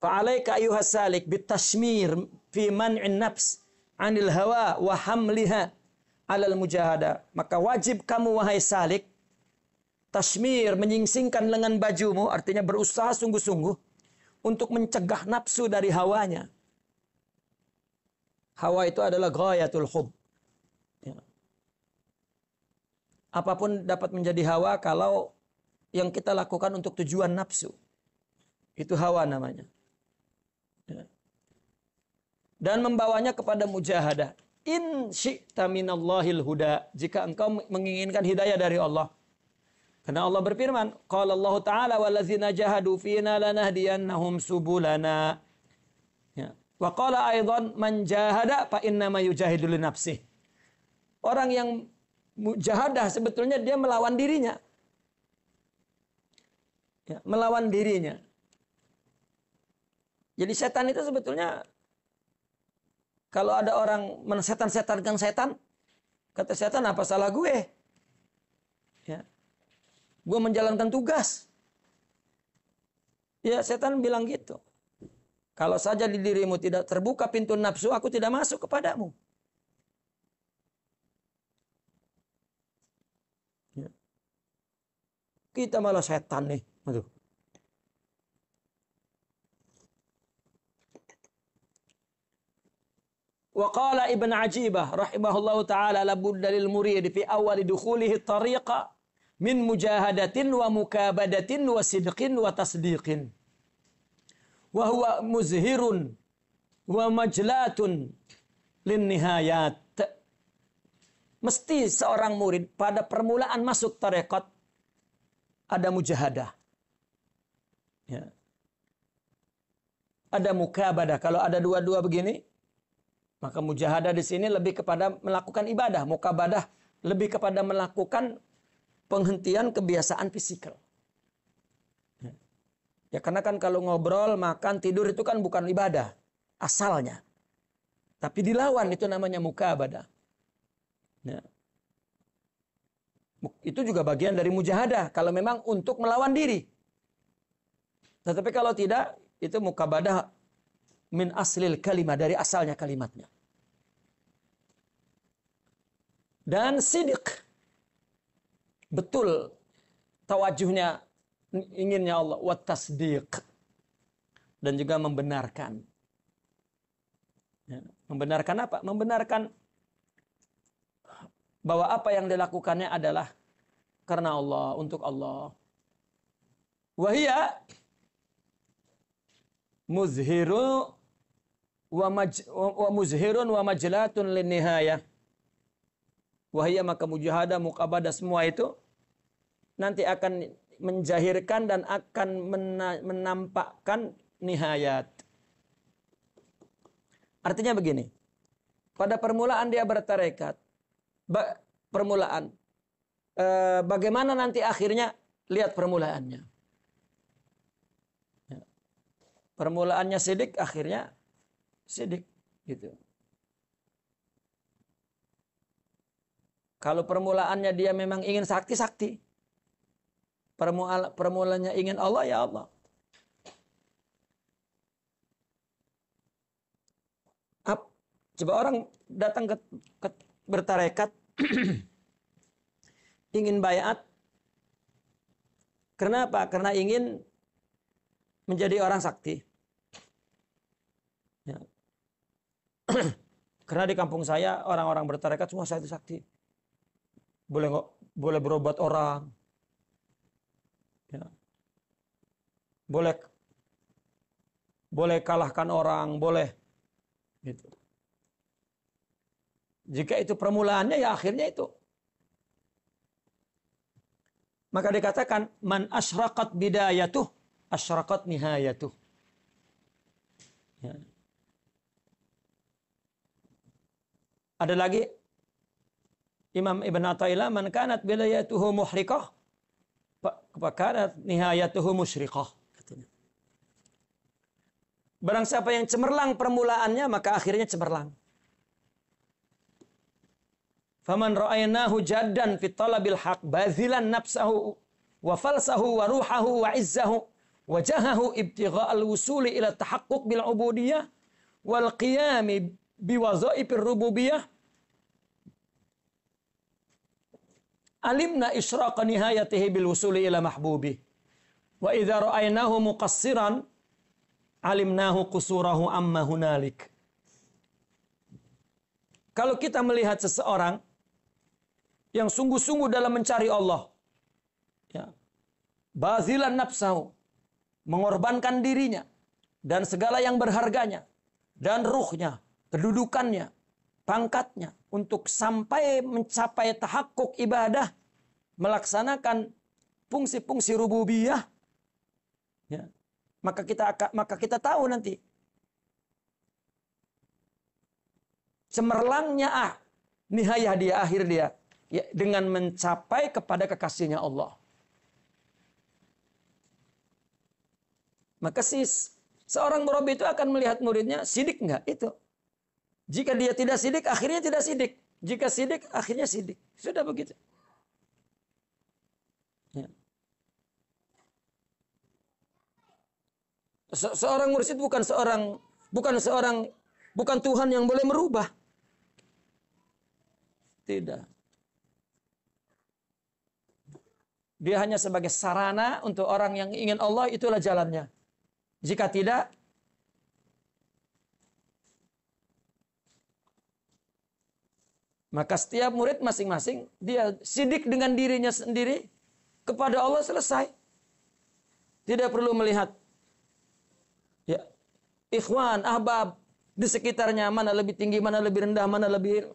Fa'alaika ayyuhas salik bitashmir fi man'in nafs 'anil hawa wa hamliha 'alal mujahadah. Maka wajib kamu wahai salik tashmir, menyingsingkan lengan bajumu, artinya berusaha sungguh-sungguh untuk mencegah nafsu dari hawanya. Hawa itu adalah ghayatul hub. Ya. Apapun dapat menjadi hawa kalau yang kita lakukan untuk tujuan nafsu. Itu hawa namanya. Ya. Dan membawanya kepada mujahadah. In syi'ta minallahil huda. Jika engkau menginginkan hidayah dari Allah. Karena Allah berfirman, qala Allah Ta'ala wallazina jahadu fina lanahdiyannahum subulana. Ya. Wa qala aidan man jahada fa innama yujahidu li nafsih. Orang yang mujahadah sebetulnya dia melawan dirinya. Ya, melawan dirinya. Jadi setan itu sebetulnya kalau ada orang mensetan-setankan setan, kata setan, apa salah gue? Ya. Gue menjalankan tugas. Ya, setan bilang gitu. Kalau saja di dirimu tidak terbuka pintu nafsu, aku tidak masuk kepadamu. Ya. Kita malah setan nih. Aduh. Wa qala Ibn Ajibah rahimahullahu ta'ala labudda lil murid fi awal dukhulihi tariqa min mujahadatin wa mukabadatin wa sidqin wa tasdiqin. Wa huwa muzhirun wa majlatun lin nihayat. Mesti seorang murid pada permulaan masuk tarekat ada mujahadah. Ya. Ada mukabadah. Kalau ada dua-dua begini, maka mujahadah di sini lebih kepada melakukan ibadah. Mukabadah lebih kepada melakukan penghentian kebiasaan fisikal. Ya karena kan kalau ngobrol, makan, tidur itu kan bukan ibadah asalnya. Tapi dilawan itu namanya mukabadah. Ya. Itu juga bagian dari mujahadah kalau memang untuk melawan diri. Tetapi kalau tidak, itu mukabadah min aslil kalimah, dari asalnya kalimatnya. Dan sidik, betul tawajuhnya, inginnya Allah, wa tasdiq, dan juga membenarkan. Ya, membenarkan apa? Membenarkan bahwa apa yang dilakukannya adalah karena Allah, untuk Allah. Wahia muzhiru wa muzhirun wa majlatun lin nihayah. Wahia, maka mujahadah, muqabadah, semua itu nanti akan menjahirkan dan akan menampakkan nihayat. Artinya begini, pada permulaan dia bertarekat, bagaimana nanti akhirnya, lihat permulaannya. Ya. Permulaannya sidik, akhirnya sidik, gitu. Kalau permulaannya dia memang ingin sakti-sakti, permulanya ingin Allah, ya Allah. Coba orang datang ke bertarekat, ingin bayat. Kenapa? Karena ingin menjadi orang sakti. Ya. Karena di kampung saya orang-orang bertarekat semua sakti. Boleh berobat orang. Ya. Boleh kalahkan orang, boleh. Gitu. Jika itu permulaannya, ya akhirnya itu. Maka dikatakan man asyraqat bidayatuh asyraqat nihayatuh. Ya. Ada lagi Imam Ibn Athaillah, man kanat bidayatuhu muhriqah fakanat nihayatuhu musyriqah, katanya. Barang siapa yang cemerlang permulaannya, maka akhirnya cemerlang. Faman ra'aynahu jaddan fi talabil haq bazilan nafsahu wa falsahu wa ruhahu wa izzahu wa jahahu ibtigha'al wusuli ila tahaqquq bil ubudiyah wal qiyami bi wazaifir rububiyah alimna israqa nihayatihi bil wusuli ila mahbubi wa idza ra'aynahu muqassiran alimnahu qusurahu amma hunalik. Kalau kita melihat seseorang yang sungguh-sungguh dalam mencari Allah, ya, bazilan nafsahu, mengorbankan dirinya dan segala yang berharganya dan ruhnya, kedudukannya, pangkatnya untuk sampai mencapai tahakkuk ibadah, melaksanakan fungsi-fungsi rububiyah, ya, maka kita tahu nanti cemerlangnya nihayah dia, akhir dia, ya, dengan mencapai kepada kekasihnya Allah. Maka seorang murabbi itu akan melihat muridnya sidik enggak itu. Jika dia tidak sidik, akhirnya tidak sidik. Jika sidik, akhirnya sidik. Sudah begitu. Ya. Seorang mursyid bukan Tuhan yang boleh merubah. Tidak. Dia hanya sebagai sarana untuk orang yang ingin Allah, itulah jalannya. Jika tidak, maka setiap murid masing-masing dia sidik dengan dirinya sendiri kepada Allah, selesai. Tidak perlu melihat ya ikhwan, ahbab di sekitarnya, mana lebih tinggi, mana lebih rendah, mana lebih.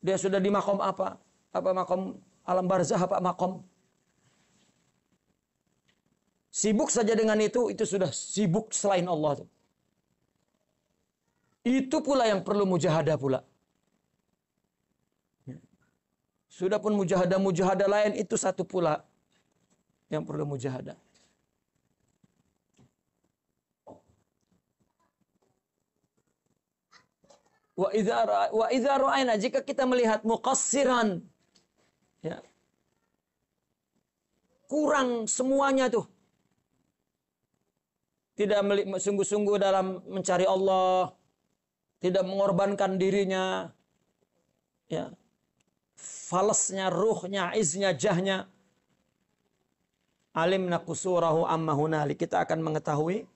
Dia sudah di makom apa? Apa makom alam barzah, apa makom? Sibuk saja dengan itu sudah sibuk selain Allah. Itu pula yang perlu mujahadah pula. Sudah pun mujahadah lain, itu satu pula yang perlu mujahadah. Wa idza ra'ayna, jika kita melihat muqassiran, ya, kurang semuanya tuh, tidak sungguh-sungguh dalam mencari Allah, tidak mengorbankan dirinya, ya, falasnya, ruhnya, iznya, jahnya, alimna kusurahu amma hunali, kita akan mengetahui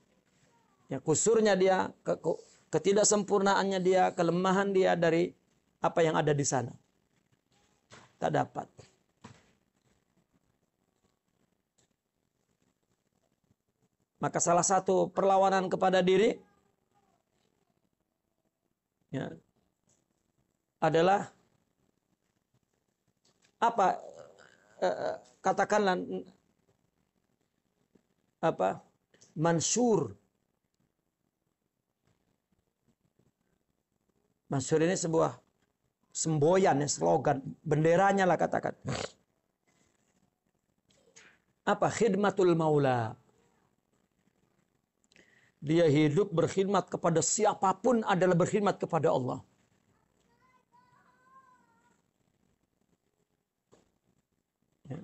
ya kusurnya dia, ketidaksempurnaannya dia, kelemahan dia dari apa yang ada di sana. Tak dapat. Maka salah satu perlawanan kepada diri ya, adalah apa? Katakanlah apa? Mansur. Mansur ini sebuah semboyan, ya, slogan, benderanya lah katakan. Apa? Khidmatul Maula. Dia hidup berkhidmat kepada siapapun adalah berkhidmat kepada Allah. Ya.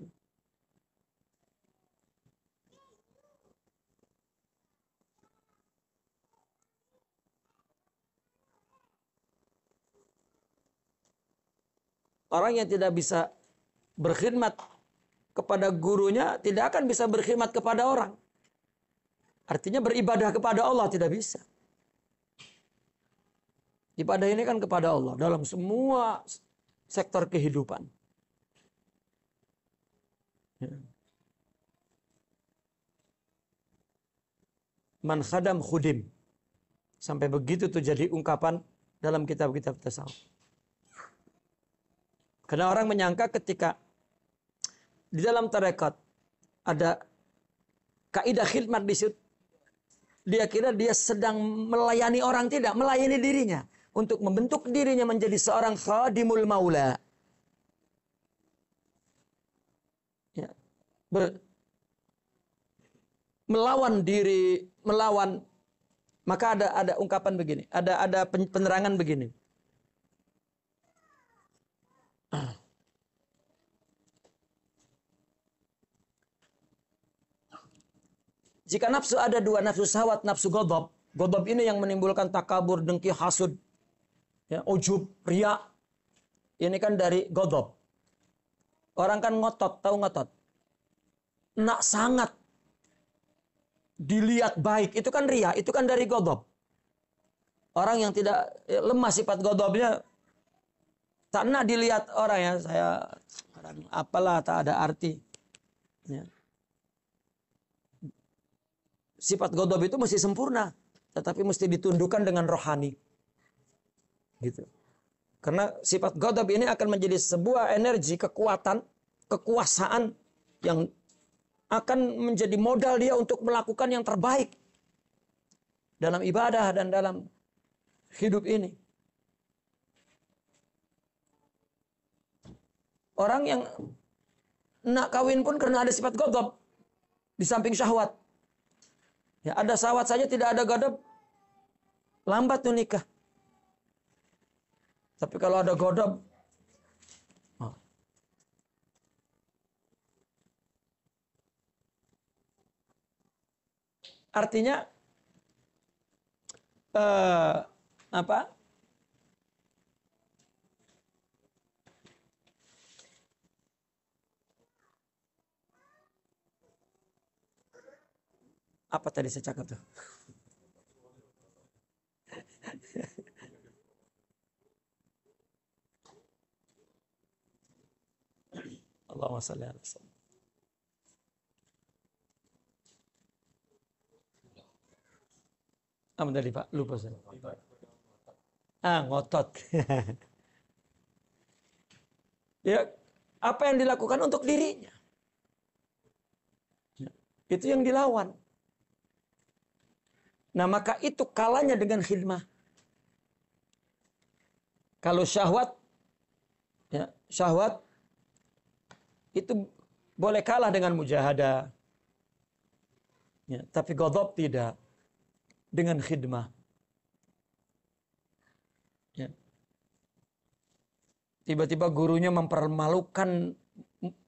Orang yang tidak bisa berkhidmat kepada gurunya tidak akan bisa berkhidmat kepada orang. Artinya beribadah kepada Allah tidak bisa. Ibadah ini kan kepada Allah dalam semua sektor kehidupan. Ya. Man khadam khudim. Sampai begitu tuh jadi ungkapan dalam kitab-kitab tasawuf. Karena orang menyangka ketika di dalam tarekat ada kaidah khidmat di situ, dia kira dia sedang melayani orang, tidak, melayani dirinya. Untuk membentuk dirinya menjadi seorang khadimul maula. Ya. Melawan diri, melawan. Maka ada ungkapan begini, ada penerangan begini. Jika nafsu ada dua, nafsu syahwat, nafsu ghadab. Ghadab ini yang menimbulkan takabur, dengki, hasud, ya, ujub, riya. Ini kan dari ghadab. Orang kan ngotot, tahu ngotot? Nak sangat dilihat baik, itu kan riya, itu kan dari ghadab. Orang yang tidak lemah sifat ghadabnya, tak nak dilihat orang, ya, saya apalah, tak ada arti. Ya. Sifat ghadab itu mesti sempurna, tetapi mesti ditundukkan dengan rohani. Gitu. Karena sifat ghadab ini akan menjadi sebuah energi, kekuatan, kekuasaan yang akan menjadi modal dia untuk melakukan yang terbaik dalam ibadah dan dalam hidup ini. Orang yang nak kawin pun karena ada sifat ghadab di samping syahwat. Ya, ada syahwat saja tidak ada ghadab, lambat tuh nikah. Tapi kalau ada ghadab, artinya apa? Apa tadi saya cakap tuh? Allahumma shalli ala sallam. Apa tadi Pak? Lupa saya. Ngotot. Ya, apa yang dilakukan untuk dirinya? Itu yang dilawan. Nah, maka itu kalanya dengan khidmah. Kalau syahwat, ya, syahwat itu boleh kalah dengan mujahadah. Ya, tapi ghadab tidak. Dengan khidmah. Ya. Tiba-tiba gurunya mempermalukan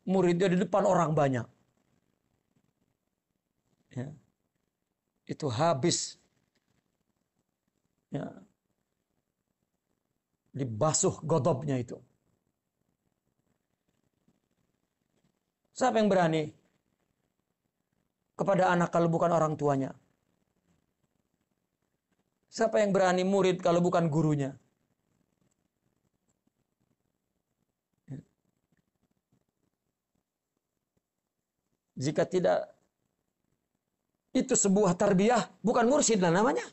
muridnya di depan orang banyak. Ya. Itu habis. Ya. Dibasuh ghadabnya itu. Siapa yang berani kepada anak kalau bukan orang tuanya? Siapa yang berani murid kalau bukan gurunya? Jika tidak, itu sebuah tarbiyah, bukan mursyid lah namanya.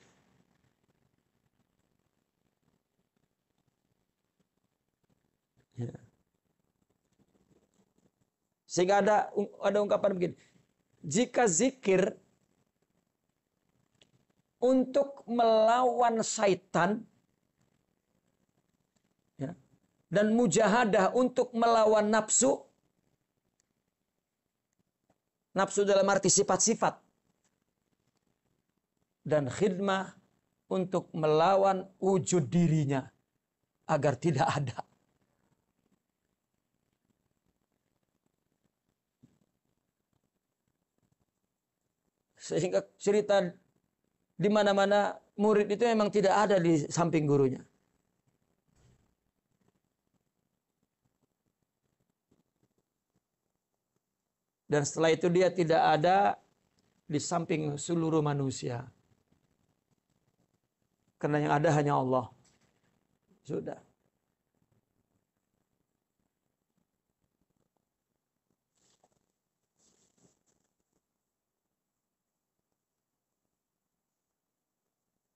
Ya. Sehingga ada ungkapan begini, jika zikir untuk melawan syaitan, ya, dan mujahadah untuk melawan nafsu, nafsu dalam arti sifat-sifat, dan khidmah untuk melawan wujud dirinya agar tidak ada. Sehingga cerita di mana-mana murid itu memang tidak ada di samping gurunya. Dan setelah itu dia tidak ada di samping seluruh manusia. Karena yang ada hanya Allah. Sudah.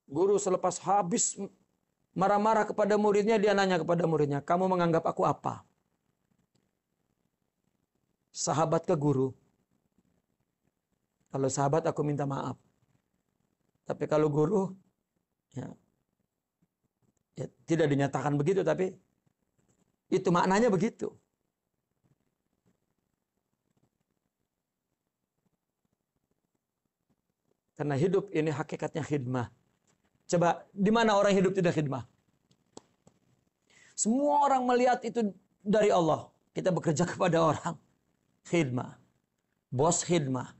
Guru selepas habis marah-marah kepada muridnya, dia nanya kepada muridnya, kamu menganggap aku apa? Sahabat ke guru. Kalau sahabat aku minta maaf. Tapi kalau guru, ya tidak dinyatakan begitu, tapi itu maknanya begitu. Karena hidup ini hakikatnya khidmah. Coba, di mana orang hidup tidak khidmah? Semua orang melihat itu dari Allah. Kita bekerja kepada orang. Khidmah. Bos khidmah.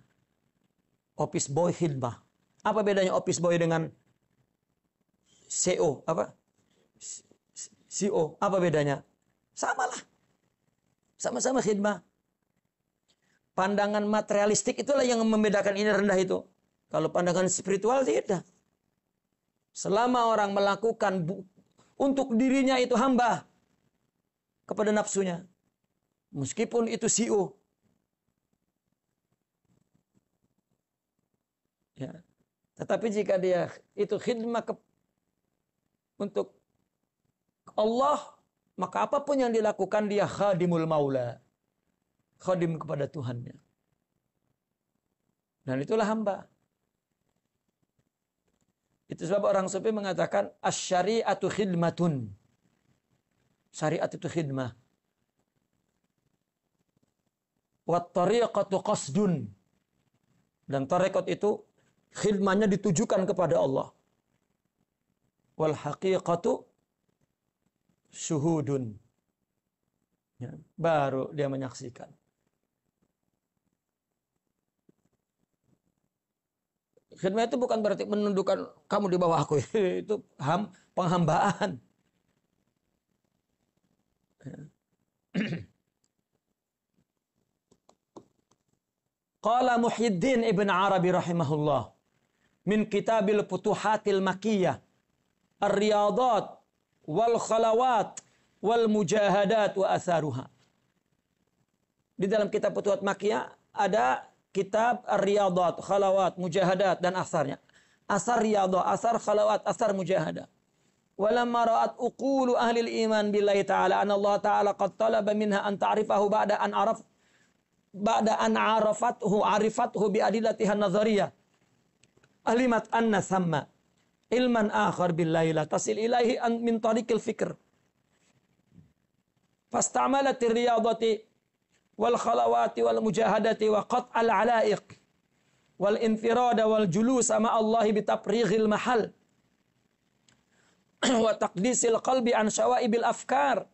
Office boy khidmah. Apa bedanya office boy dengan CEO? Apa? CEO. Apa bedanya? Samalah. Sama-sama khidmah. Pandangan materialistik itulah yang membedakan ini rendah itu. Kalau pandangan spiritual tidak. Selama orang melakukan untuk dirinya itu hamba kepada nafsunya. Meskipun itu CEO. Ya. Tetapi jika dia itu khidmah untuk Allah, maka apapun yang dilakukan dia khadimul maula. Khadim kepada Tuhannya. Dan itulah hamba. Itu sebab orang sufi mengatakan asy-syari'atu khidmatun. Syariat itu khidmah. Wat tariqatu qasdun. Dan tarekat itu khidmahnya ditujukan kepada Allah. Wal haqiqatu syuhudun. Ya, baru dia menyaksikan. Khidmah itu bukan berarti menundukkan kamu di bawah aku. Itu penghambaan. Qala Muhyiddin Ibn Arabi rahimahullah min kitabil Futuhatil Makkiyah ar-riyadat wal khalawat wal mujahadat wa atharuha. Di dalam kitab Futuhat Makkiyah ada kitab ar-riyadat, khalawat, mujahadat dan asarnya. Asar riyadah, asar khalawat, asar mujahadah. Walamma ra'at uqulu ahli al-iman billahi ta'ala anna Allah ta'ala qad talaba minha an ta'rifahu ba'da an arifathu bi adillatiha an-nazariyah. Alimat anna thamma ilman akhar billahi la tasil ilaihi min tariqil fikr. Fasta'malat ar-riyadati wal khalawati wal mujahadati wa qat' al alaiq wal infirada wal julus ma Allah bi tafrighil mahal wa taqdisil qalbi an shawaibil afkar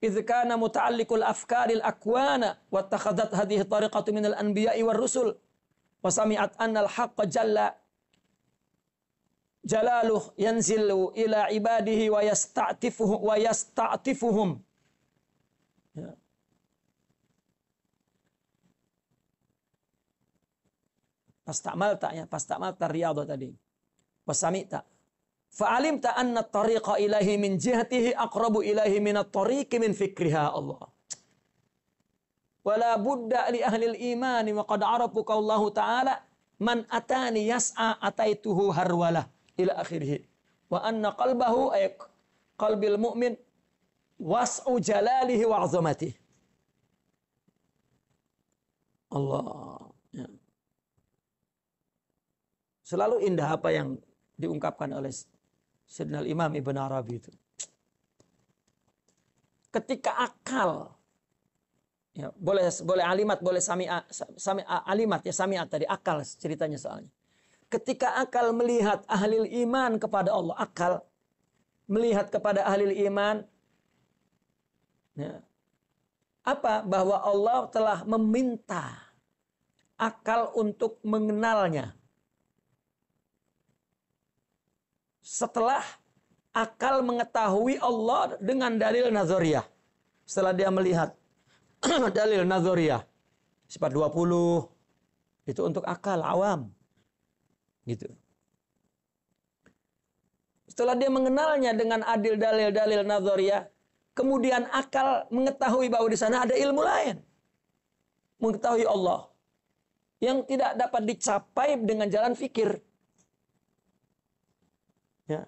idh kana muta'alliqul afkaril akwana wa takhadhat hadhihi tariqatu min al anbiya'i war rusul wa sami'at anna al haqqa jalaluhu yanzilu ila ibadihi wa yasta'tifuhum ya. Pastakmalta riyadah tadi. Wasamita. Fa'alimta anna tariqa ilahi min jihatihi aqrabu ilahi minat tariqi min fikriha Allah. Wala budda li ahli al-iman wa qad arafu qawlahu ta'ala man atani yas'a ataituhu harwalah ila akhirih. Wa anna qalbahu ay qalbil mu'min was'u jalalihi wa 'azamatihi. Allah. Ya. Selalu indah apa yang diungkapkan oleh Sayyidina Imam Ibn Arabi itu. Ketika akal, ya, boleh alimat, boleh alimat ya sami'at tadi, akal ceritanya soalnya. Ketika akal melihat ahli iman kepada Allah, akal melihat kepada ahli iman, ya, apa? Bahwa Allah telah meminta akal untuk mengenalnya. Setelah akal mengetahui Allah dengan dalil nazariyah. Setelah dia melihat dalil nazariyah. Sifat 20. Itu untuk akal awam. Gitu. Setelah dia mengenalnya dengan adil dalil nazariyah. Kemudian akal mengetahui bahwa di sana ada ilmu lain. Mengetahui Allah. Yang tidak dapat dicapai dengan jalan fikir. Ya.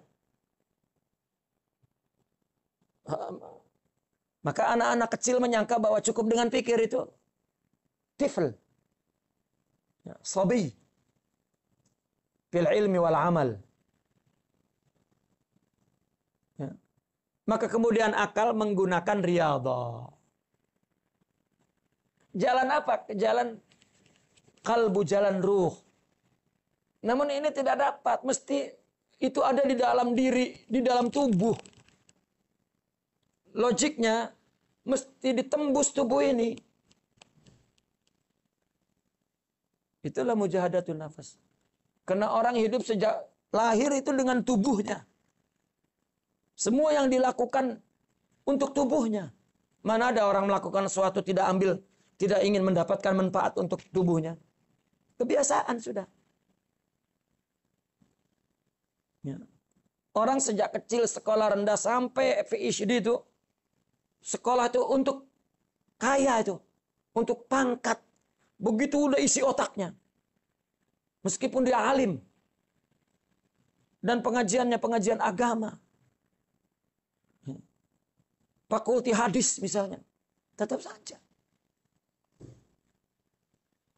Maka anak-anak kecil menyangka bahwa cukup dengan pikir itu. Tifl. Ya. Sabi. Fil ilmi wal amal. Ya. Maka kemudian akal menggunakan riyadah. Jalan apa? Jalan kalbu, jalan ruh. Namun ini tidak dapat. Mesti itu ada di dalam diri, di dalam tubuh. Logiknya mesti ditembus tubuh ini. Itulah mujahadatun nafas. Karena orang hidup sejak lahir itu dengan tubuhnya. Semua yang dilakukan untuk tubuhnya. Mana ada orang melakukan sesuatu tidak ingin mendapatkan manfaat untuk tubuhnya. Kebiasaan sudah. Ya. Orang sejak kecil sekolah rendah sampai PhD itu sekolah itu untuk kaya itu, untuk pangkat. Begitu udah isi otaknya. Meskipun dia alim dan pengajiannya pengajian agama. Ya. Fakulti hadis misalnya, tetap saja.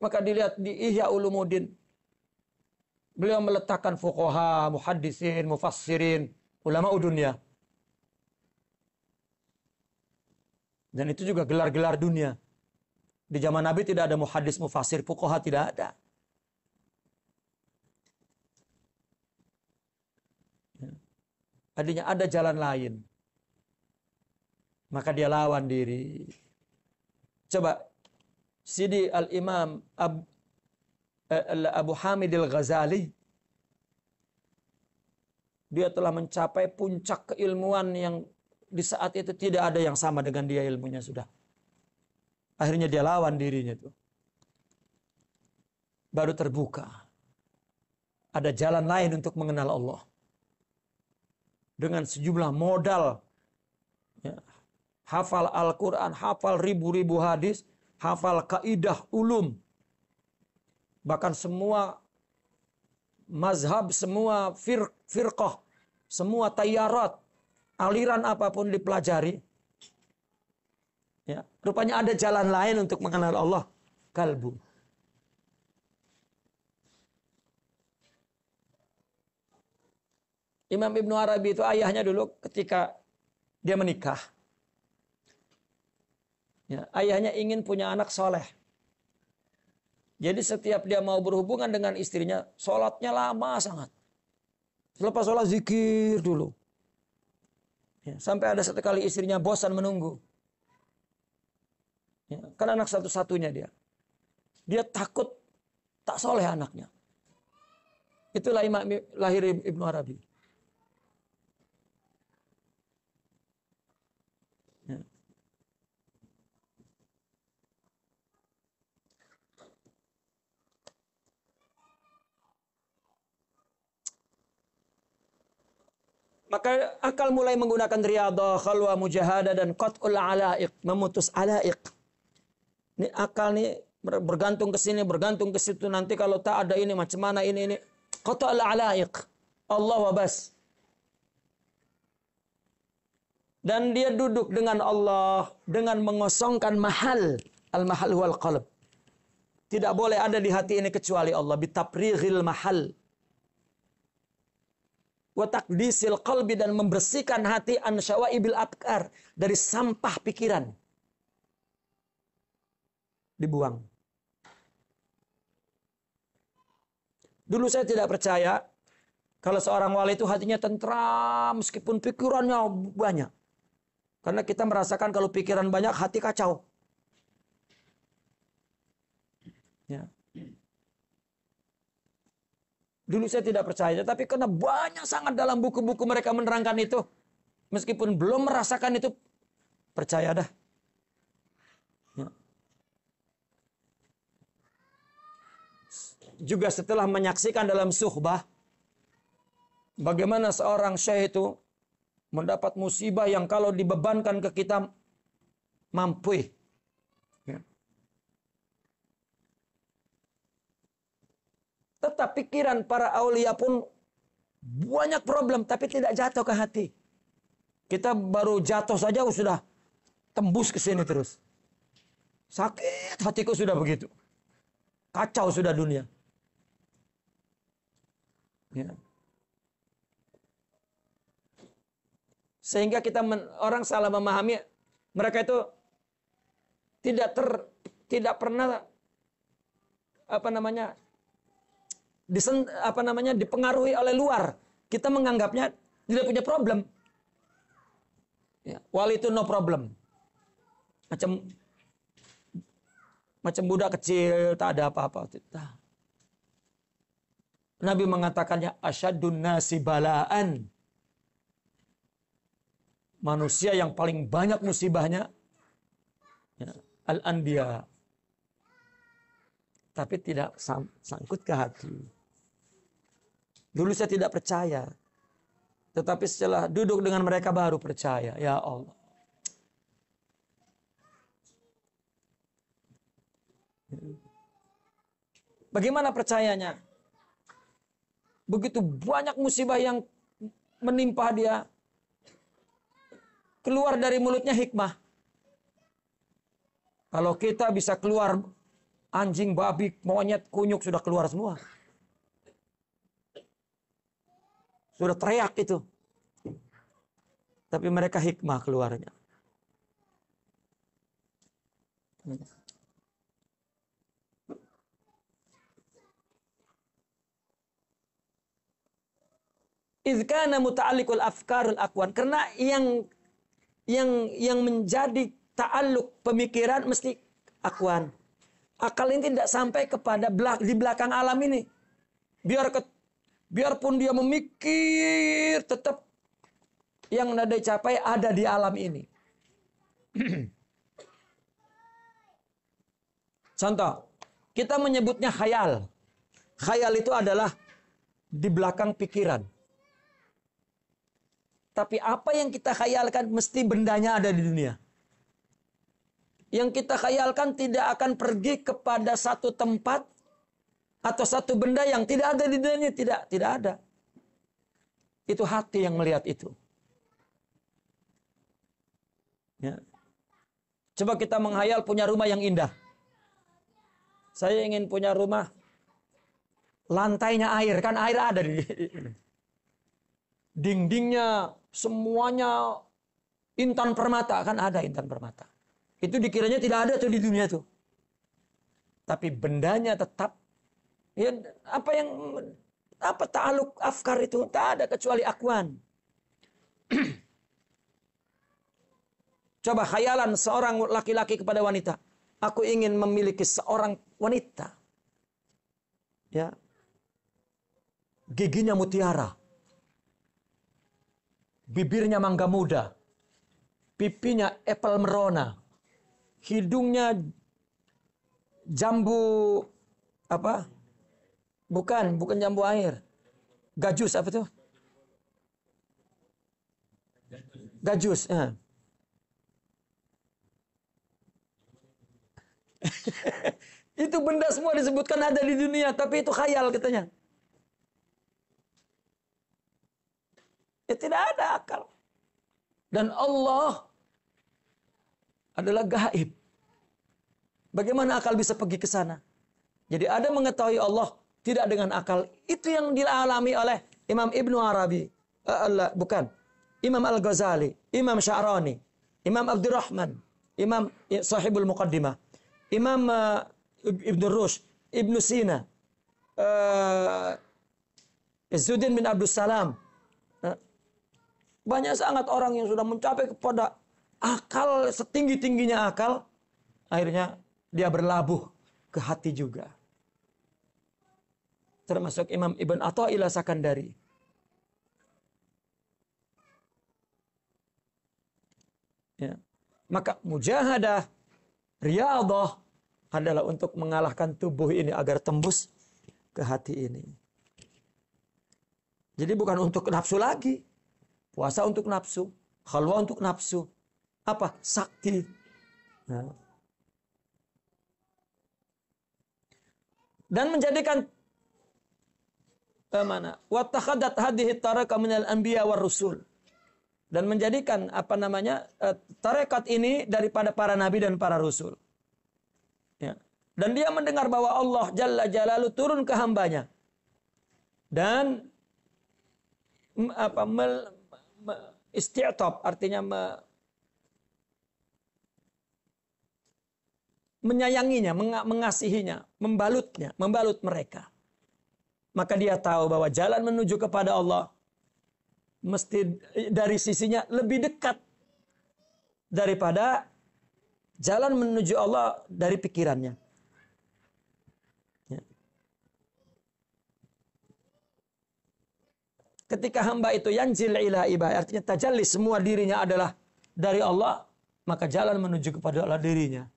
Maka dilihat di Ihya Ulumuddin Beliau meletakkan fuqaha, muhaddisin, mufassirin, ulama dunia. Dan itu juga gelar-gelar dunia. Di zaman Nabi tidak ada muhaddis, mufassir, fuqaha, tidak ada. Artinya ada jalan lain. Maka dia lawan diri. Coba Sidi Al-Imam Abu Hamid Al-Ghazali, dia telah mencapai puncak keilmuan yang di saat itu tidak ada yang sama dengan dia ilmunya sudah. Akhirnya dia lawan dirinya itu. Baru terbuka. Ada jalan lain untuk mengenal Allah. Dengan sejumlah modal. Ya, hafal Al-Quran, hafal ribu-ribu hadis, hafal kaidah ulum. Bahkan semua mazhab, semua firqah, semua tayarat, aliran apapun dipelajari. Ya, rupanya ada jalan lain untuk mengenal Allah. Kalbu. Imam Ibnu Arabi itu ayahnya dulu ketika dia menikah. Ya, ayahnya ingin punya anak soleh. Jadi setiap dia mau berhubungan dengan istrinya, sholatnya lama sangat. Selepas sholat zikir dulu. Ya, sampai ada satu kali istrinya bosan menunggu. Ya, kan anak satu-satunya dia. Dia takut tak soleh anaknya. Itulah lahir Ibnu Arabi. Ya. Maka akal mulai menggunakan riyadhah, khalwa, mujahadah, dan qat'ul alaiq, memutus alaiq. Ini akal nih bergantung ke sini, bergantung ke situ. Nanti kalau tak ada ini macam mana ini. Qat'ul alaiq. Allah wa bas. Dan dia duduk dengan Allah dengan mengosongkan mahal. Al-mahal wal qalb. Tidak boleh ada di hati ini kecuali Allah. Bitaprighil mahal. Wa taqdisil qalbi, dan membersihkan hati an syawaibil afkar, dari sampah pikiran. Dibuang. Dulu saya tidak percaya kalau seorang wali itu hatinya tentram meskipun pikirannya banyak. Karena kita merasakan kalau pikiran banyak, hati kacau. Ya. Dulu saya tidak percaya, tapi karena banyak sangat dalam buku-buku mereka menerangkan itu, meskipun belum merasakan itu, percaya dah. Ya. Juga setelah menyaksikan dalam suhbah, bagaimana seorang syekh itu mendapat musibah yang kalau dibebankan ke kita mampu. Ya. Tetap pikiran para aulia pun banyak problem, tapi tidak jatuh ke hati. Kita baru jatuh saja sudah tembus ke sini terus. Sakit hatiku sudah begitu. Kacau sudah dunia. Ya. Sehingga orang salah memahami, mereka itu tidak pernah dipengaruhi oleh luar. Kita menganggapnya tidak punya problem. Ya, wali itu no problem. Macam budak kecil, tak ada apa-apa. Nabi mengatakannya asyadun nasi balaan. Manusia yang paling banyak musibahnya ya, al-anbiya. Tapi tidak sangkut ke hati. Dulu saya tidak percaya. Tetapi setelah duduk dengan mereka baru percaya. Ya Allah. Bagaimana percayanya? Begitu banyak musibah yang menimpa dia. Keluar dari mulutnya hikmah. Kalau kita bisa keluar anjing, babi, monyet, kunyuk sudah keluar semua. Sudah teriak itu. Tapi mereka hikmah keluarnya. Izkana muta'alliqul afkarul aqwan. Karena yang menjadi ta'alluq pemikiran mesti akwan. Akal ini tidak sampai kepada di belakang alam ini. Biarpun dia memikir, tetap yang nada capai ada di alam ini. Contoh, kita menyebutnya khayal. Khayal itu adalah di belakang pikiran. Tapi apa yang kita khayalkan mesti bendanya ada di dunia. Yang kita khayalkan tidak akan pergi kepada satu tempat atau satu benda yang tidak ada di dunia. Tidak ada. Itu hati yang melihat itu. Ya. Coba kita menghayal punya rumah yang indah. Saya ingin punya rumah lantainya air. Kan air ada di dindingnya semuanya intan permata. Kan ada intan permata. Itu dikiranya tidak ada tuh di dunia tuh. Tapi bendanya tetap. Ya, apa ta'aluk afkar itu? Tak ada kecuali akwan. Coba khayalan seorang laki-laki kepada wanita. Aku ingin memiliki seorang wanita. Ya. Giginya mutiara. Bibirnya mangga muda. Pipinya apel merona. Hidungnya jambu apa? Bukan jambu air. Gajus apa tuh? Gajus. Itu benda semua disebutkan ada di dunia, tapi itu khayal katanya. Ya tidak ada akal. Dan Allah adalah gaib. Bagaimana akal bisa pergi ke sana? Jadi ada mengetahui Allah tidak dengan akal. Itu yang dialami oleh Imam Ibnu Arabi. Bukan. Imam Al-Ghazali. Imam Sya'rani. Imam Abdurrahman. Imam Sahibul Muqaddimah. Imam Ibnu Rushd. Ibnu Sina. Izzuddin bin Abdus Salam. Banyak sangat orang yang sudah mencapai kepada akal, setinggi-tingginya akal. Akhirnya dia berlabuh ke hati juga. Termasuk Imam Ibn Athaillah Sakandari. Ya. Maka mujahadah, riyadhah adalah untuk mengalahkan tubuh ini agar tembus ke hati ini. Jadi bukan untuk nafsu lagi. Puasa untuk nafsu, khalwah untuk nafsu. Apa? Sakti. Nah. Dan menjadikan mana? Wattakhadat hadhihi taraqah minal anbiya war rusul. Dan menjadikan tarekat ini daripada para nabi dan para rasul. Ya. Dan dia mendengar bahwa Allah Jalla Jalaluhu turun ke hambanya. Dan isti'tab artinya menyayanginya, mengasihinya, membalut mereka. Maka dia tahu bahwa jalan menuju kepada Allah mesti dari sisinya lebih dekat daripada jalan menuju Allah dari pikirannya. Ketika hamba itu yanzil ila ibadah, artinya tajalli semua dirinya adalah dari Allah, maka jalan menuju kepada Allah dirinya.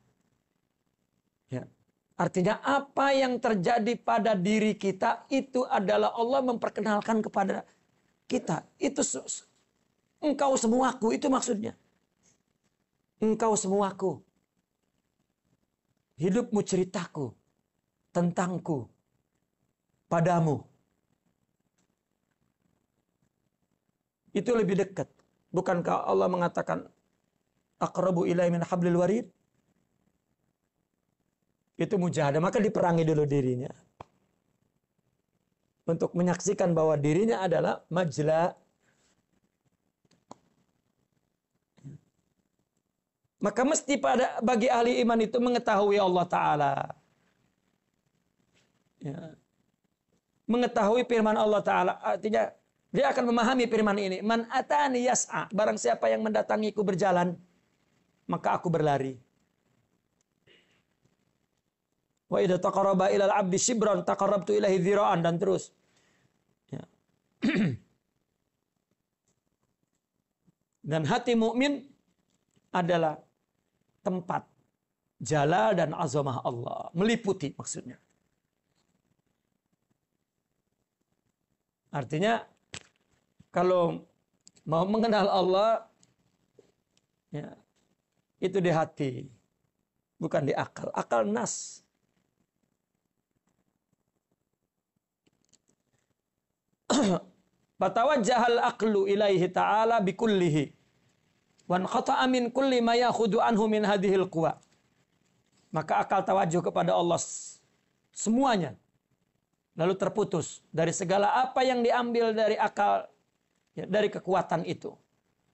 Ya. Artinya apa yang terjadi pada diri kita itu adalah Allah memperkenalkan kepada kita. Itu engkau semuaku, itu maksudnya. Engkau semuaku. Hidupmu ceritaku tentangku padamu. Itu lebih dekat. Bukankah Allah mengatakan aqrabu ilai min hablil warid? Itu mujahadah, maka diperangi dulu dirinya. untuk menyaksikan bahwa dirinya adalah majla. Maka mesti bagi ahli iman itu mengetahui Allah Ta'ala. Ya. Mengetahui firman Allah Ta'ala. Artinya dia akan memahami firman ini. Man atani yas'a. Barang siapa yang mendatangiku berjalan, maka aku berlari. Wa idza taqarraba ilal abdi shibran taqarrabtu ilaihi dzira'an, dan terus. Ya. Dan hati mukmin adalah tempat jalal dan azamah Allah, meliputi maksudnya. Artinya kalau mau mengenal Allah, ya, itu di hati, bukan di akal. Akal nas. Fatawajjahal aqlu ilaihi ta'ala bikullihi wan khata'a min kulli ma yakhudhu anhu min hadhil quwa. Maka akal tawajuh kepada Allah semuanya, lalu terputus dari segala apa yang diambil dari akal, ya, dari kekuatan itu.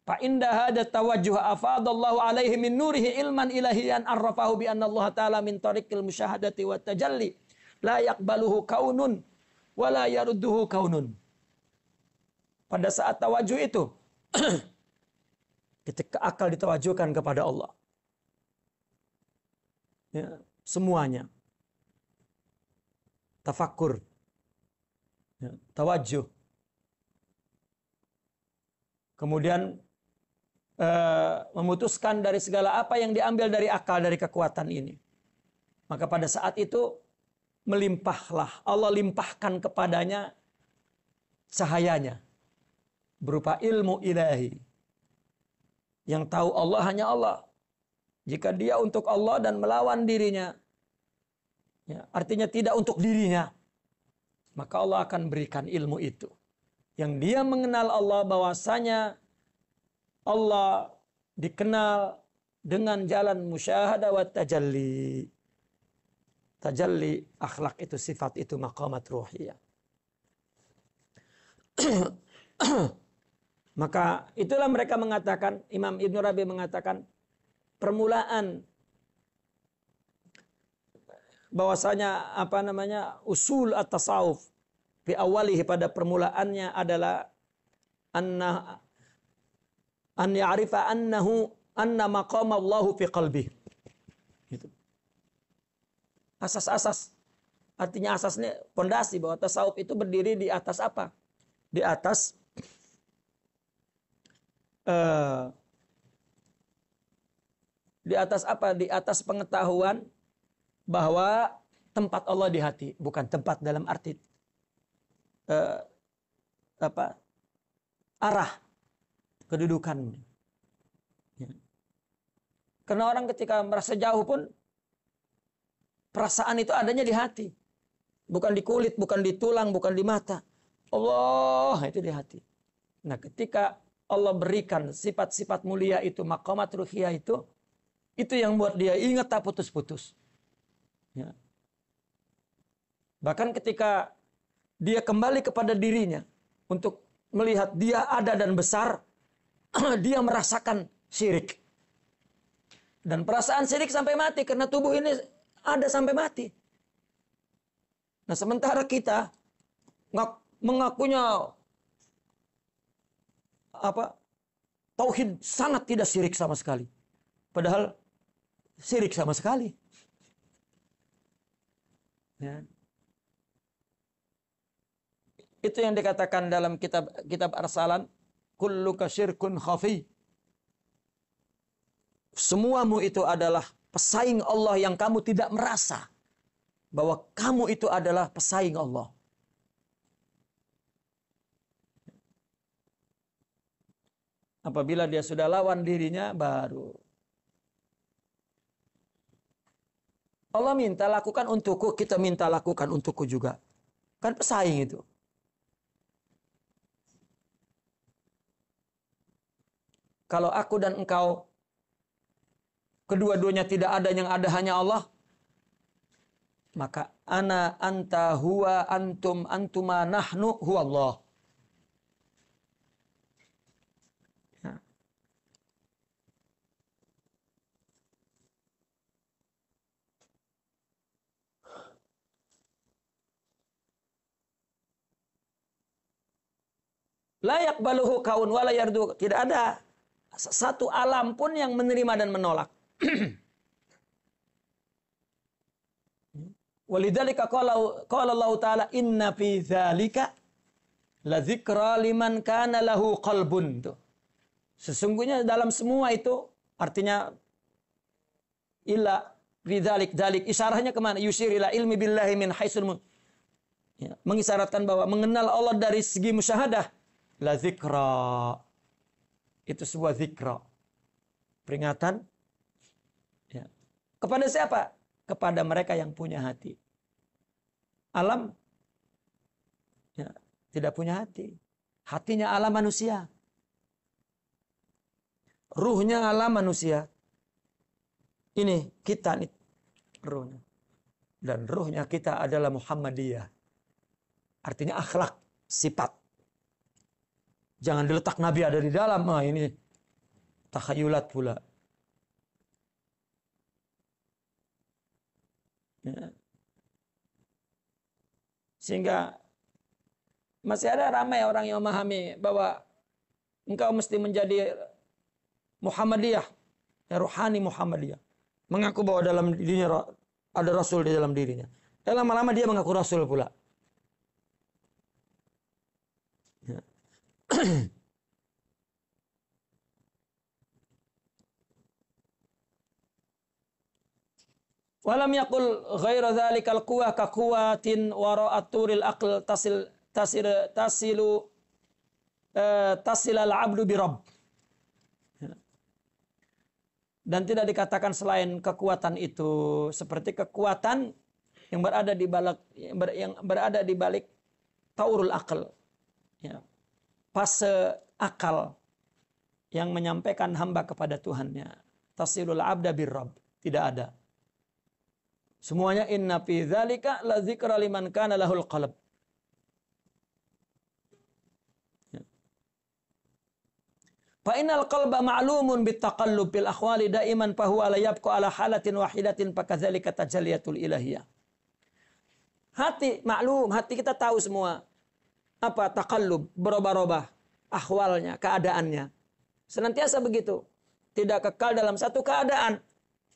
Fa inda hada tawajjuh afadallahu alaihi min nurihi ilman ilahiyan arrafahu bi anna Allah ta'ala min tariqil musyahadati wa tajalli la yaqbaluhu kaunun wa la yarudduhu kaunun. Pada saat tawajuh itu, ketika akal ditawajuhkan kepada Allah, ya, semuanya, tafakkur, ya, tawajuh, kemudian memutuskan dari segala apa yang diambil dari akal, dari kekuatan ini, maka pada saat itu melimpahlah, Allah limpahkan kepadanya cahayanya berupa ilmu ilahi. Yang tahu Allah hanya Allah. Jika dia untuk Allah dan melawan dirinya, ya, artinya tidak untuk dirinya, maka Allah akan berikan ilmu itu. Yang dia mengenal Allah, bahwasanya Allah dikenal dengan jalan musyahadah wa tajalli. Tajalli, akhlak itu, sifat itu, maqamat ruhiyah. Maka itulah mereka mengatakan, Imam Ibn Rabi mengatakan, permulaan bahwasanya usul at-tasawuf fi awalihi, pada permulaannya adalah an ya'rifa anna maqama Allahu fi qalbi. Gitu. Asas-asas, artinya asasnya pondasi bahwa tasawuf itu berdiri di atas apa? Di atas apa? Di atas pengetahuan bahwa tempat Allah di hati, bukan tempat dalam arti arah kedudukan. Ya. Karena orang ketika merasa jauh pun perasaan itu adanya di hati, bukan di kulit, bukan di tulang, bukan di mata. Allah itu di hati. Nah, ketika Allah berikan sifat-sifat mulia itu, maqamat ruhiyah itu yang buat dia ingat tak putus-putus. Ya. Bahkan ketika dia kembali kepada dirinya untuk melihat dia ada dan besar, dia merasakan syirik. Dan perasaan syirik sampai mati, karena tubuh ini ada sampai mati. Nah, sementara kita mengakunya tauhid, sangat tidak syirik sama sekali. Padahal syirik sama sekali. Ya. Itu yang dikatakan dalam kitab Arsalan, kulluka syirkun khafi. Semuamu itu adalah pesaing Allah yang kamu tidak merasa bahwa kamu itu adalah pesaing Allah. Apabila dia sudah lawan dirinya, baru Allah minta lakukan untukku, kita minta lakukan untukku juga. Kan pesaing itu. Kalau aku dan engkau kedua-duanya tidak ada, yang ada hanya Allah, Maka ana, anta, huwa, antum, antuma, nahnu, huwa Allah. Ya. La yaqbaluhu kaun wala yardu. Tidak ada satu alam pun yang menerima dan menolak. Walidzalika qala Allah Ta'ala inna fi dzalika la dzikra liman kana lahu qalbun. Sesungguhnya dalam semua itu, artinya illa fi dzalik isyarahnya kemana? Yusyir ila ilmi billahi min haitsul ya, mengisyaratkan bahwa mengenal Allah dari segi musyahadah. La zikra. Itu sebuah zikra. Peringatan. Ya. Kepada siapa? Kepada mereka yang punya hati. Alam ya, tidak punya hati. Hatinya alam manusia. Ruhnya alam manusia. Ini kita nih ruhnya. Dan ruhnya kita adalah Muhammadiyah. Artinya akhlak, sifat. Jangan diletak Nabi ada di dalam. Nah, ini takhayulat pula. Ya. Sehingga masih ada ramai orang yang memahami bahwa engkau mesti menjadi Muhammadiyah, ya, rohani Muhammadiyah. Mengaku bahwa dalam dirinya ada Rasul di dalam dirinya. Dan lama-lama dia mengaku Rasul pula. Ya. Walam yakul ghaira dzalikal quwwah ka quwwatin wara'at turil aql tasilal abdu bi rabb. Dan tidak dikatakan selain kekuatan itu seperti kekuatan yang berada di balik taurul aql. Ya. Fase akal yang menyampaikan hamba kepada Tuhannya. Tasilul abda bir rabb. Tidak ada. Semuanya inna fi dzalika la dzikra liman kana lahul qalb. Fa innal qalba ma'lumun bitaqallub bil akhwali daiman fa huwa la yabqa ala halatin wahidatin fa kadzalika tajalliyatul ilahiyah. Hati maklum, hati kita tahu semua. Apa taqallub, berubah-ubah ahwalnya, keadaannya. Senantiasa begitu. Tidak kekal dalam satu keadaan.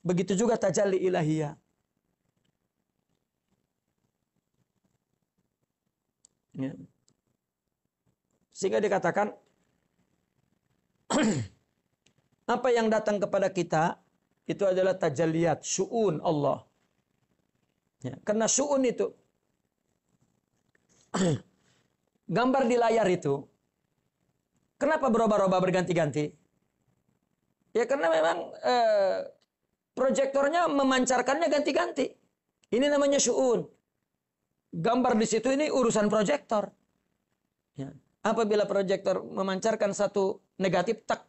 Begitu juga tajalli ilahiyah. Ya. Sehingga dikatakan apa yang datang kepada kita itu adalah tajalliyat, syu'un Allah. Ya, karena syu'un itu gambar di layar itu kenapa berubah-ubah berganti-ganti? Ya karena memang proyektornya memancarkannya ganti-ganti. Ini namanya syu'un. Gambar di situ ini urusan proyektor. Ya. Apabila proyektor memancarkan satu negatif, tak,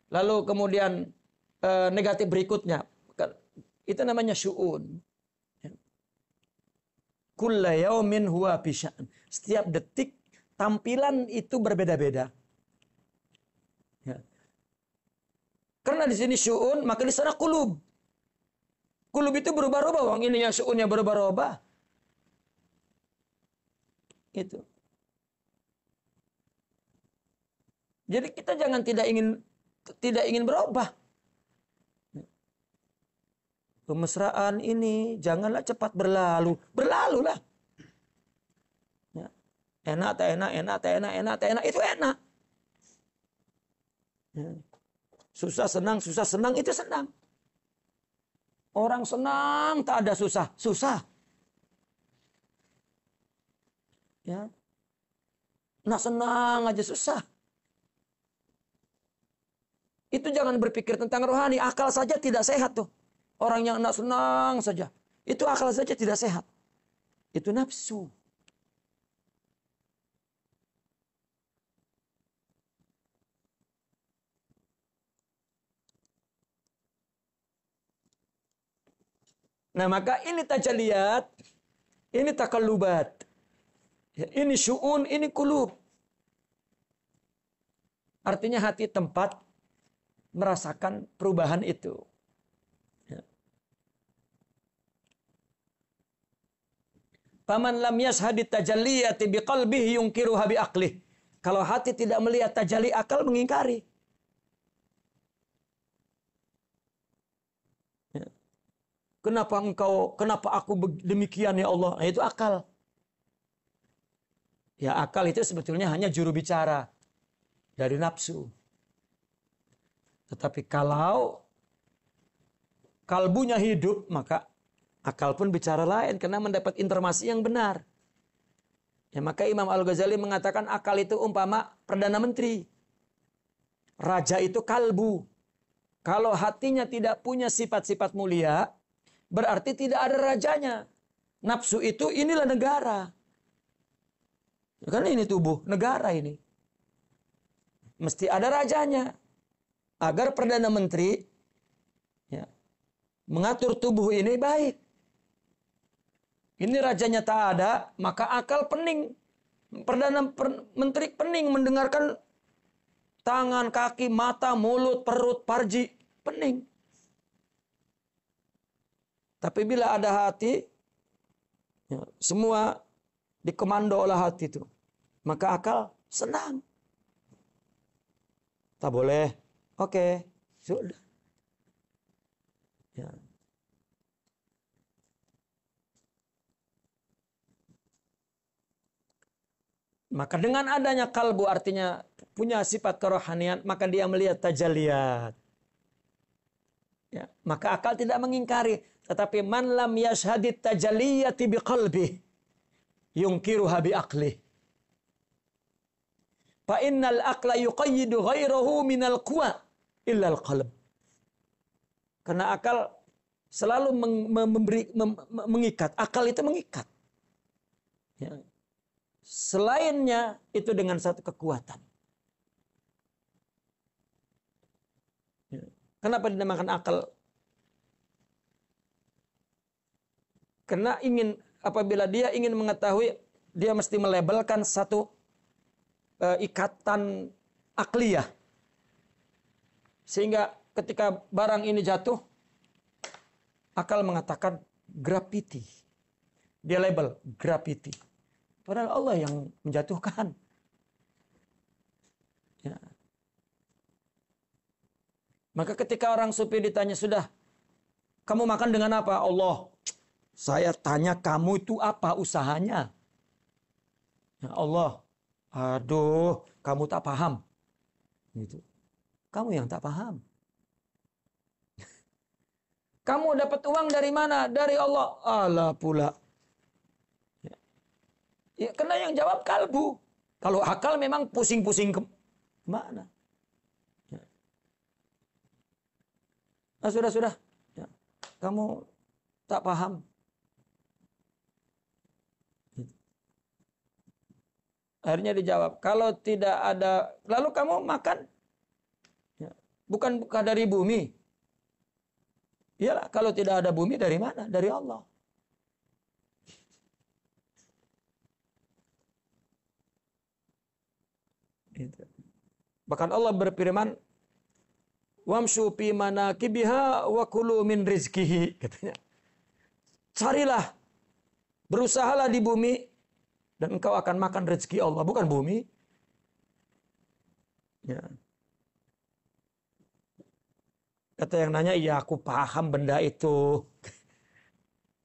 lalu kemudian negatif berikutnya, itu namanya syu'un. Ya. Kulla yaumin huwa bisya'n. Setiap detik tampilan itu berbeda-beda. Ya. Karena di sini syu'un, maka di sana kulub. Kulub itu berubah-ubah, wong ini yang syu'unnya berubah-ubah. Itu. Jadi kita jangan tidak ingin berubah. Kemesraan ini janganlah cepat berlalu. Berlalulah. Ya. Enak, tak enak, enak, tak enak, enak, tak enak. Itu enak. Ya. Susah, senang, itu senang. Orang senang, tak ada susah. Susah. Ya. Nah senang aja susah. Itu jangan berpikir tentang rohani. Akal saja tidak sehat tuh. Orang yang nak senang saja. Itu akal saja tidak sehat. Itu nafsu. Nah, maka ini tajalliyat, ini takallubat. Ya, ini syu'un, ini kulub. Artinya hati tempat merasakan perubahan itu. Ya. Faman lam yashhadit tajalliyati biqalbihi yungkiruha biaqlih. Kalau hati tidak melihat tajalli, akal mengingkari. Ya. Kenapa aku demikian ya Allah? Nah, itu akal. Ya, akal itu sebetulnya hanya juru bicara dari nafsu. Tetapi kalau kalbunya hidup, maka akal pun bicara lain karena mendapat informasi yang benar. Ya, maka Imam Al-Ghazali mengatakan akal itu umpama Perdana Menteri. Raja itu kalbu. Kalau hatinya tidak punya sifat-sifat mulia, berarti tidak ada rajanya. Nafsu itu inilah negara. Kan ini tubuh, negara ini. Mesti ada rajanya. Agar Perdana Menteri ya, mengatur tubuh ini baik. Ini rajanya tak ada, maka akal pening. Perdana Menteri pening mendengarkan tangan, kaki, mata, mulut, perut, farji. Pening. Tapi bila ada hati, ya, semua dikomando oleh hati itu. Maka akal senang. Tak boleh. Oke. Sudah. Ya. Maka dengan adanya kalbu artinya punya sifat kerohanian, maka dia melihat tajalliyat. Ya, maka akal tidak mengingkari, tetapi man lam yashhadit tajalliyati biqalbi yungkiruha biaqlih. Fa innal aqla yuqayyidu ghairahu minal quwa illa al-qalb. Karena akal selalu mengikat, akal itu mengikat. Ya. Selainnya itu dengan satu kekuatan. Ya. Kenapa dinamakan akal? Karena apabila dia ingin mengetahui, dia mesti melabelkan satu ikatan akliyah. Sehingga ketika barang ini jatuh, akal mengatakan gravity. Dia label gravity. Padahal Allah yang menjatuhkan. Ya. Maka ketika orang sufi ditanya, sudah, kamu makan dengan apa? Allah, saya tanya kamu itu apa usahanya? Ya Allah, aduh, kamu tak paham. Gitu. Kamu yang tak paham. Kamu dapat uang dari mana? Dari Allah. Allah pula. Ya, karena yang jawab kalbu. Kalau akal memang pusing-pusing kemana? Ya. Nah, sudah. Ya. Kamu tak paham. Akhirnya dijawab, kalau tidak ada, lalu kamu makan? Ya. Bukan dari bumi. Iyalah, kalau tidak ada bumi dari mana? Dari Allah. Bahkan Allah berfirman, wamshu fi manakibiha wa kulu min rizkihi, katanya. Carilah, berusahalah di bumi dan engkau akan makan rezeki Allah, bukan bumi. Ya. Kata yang nanya, iya aku paham benda itu.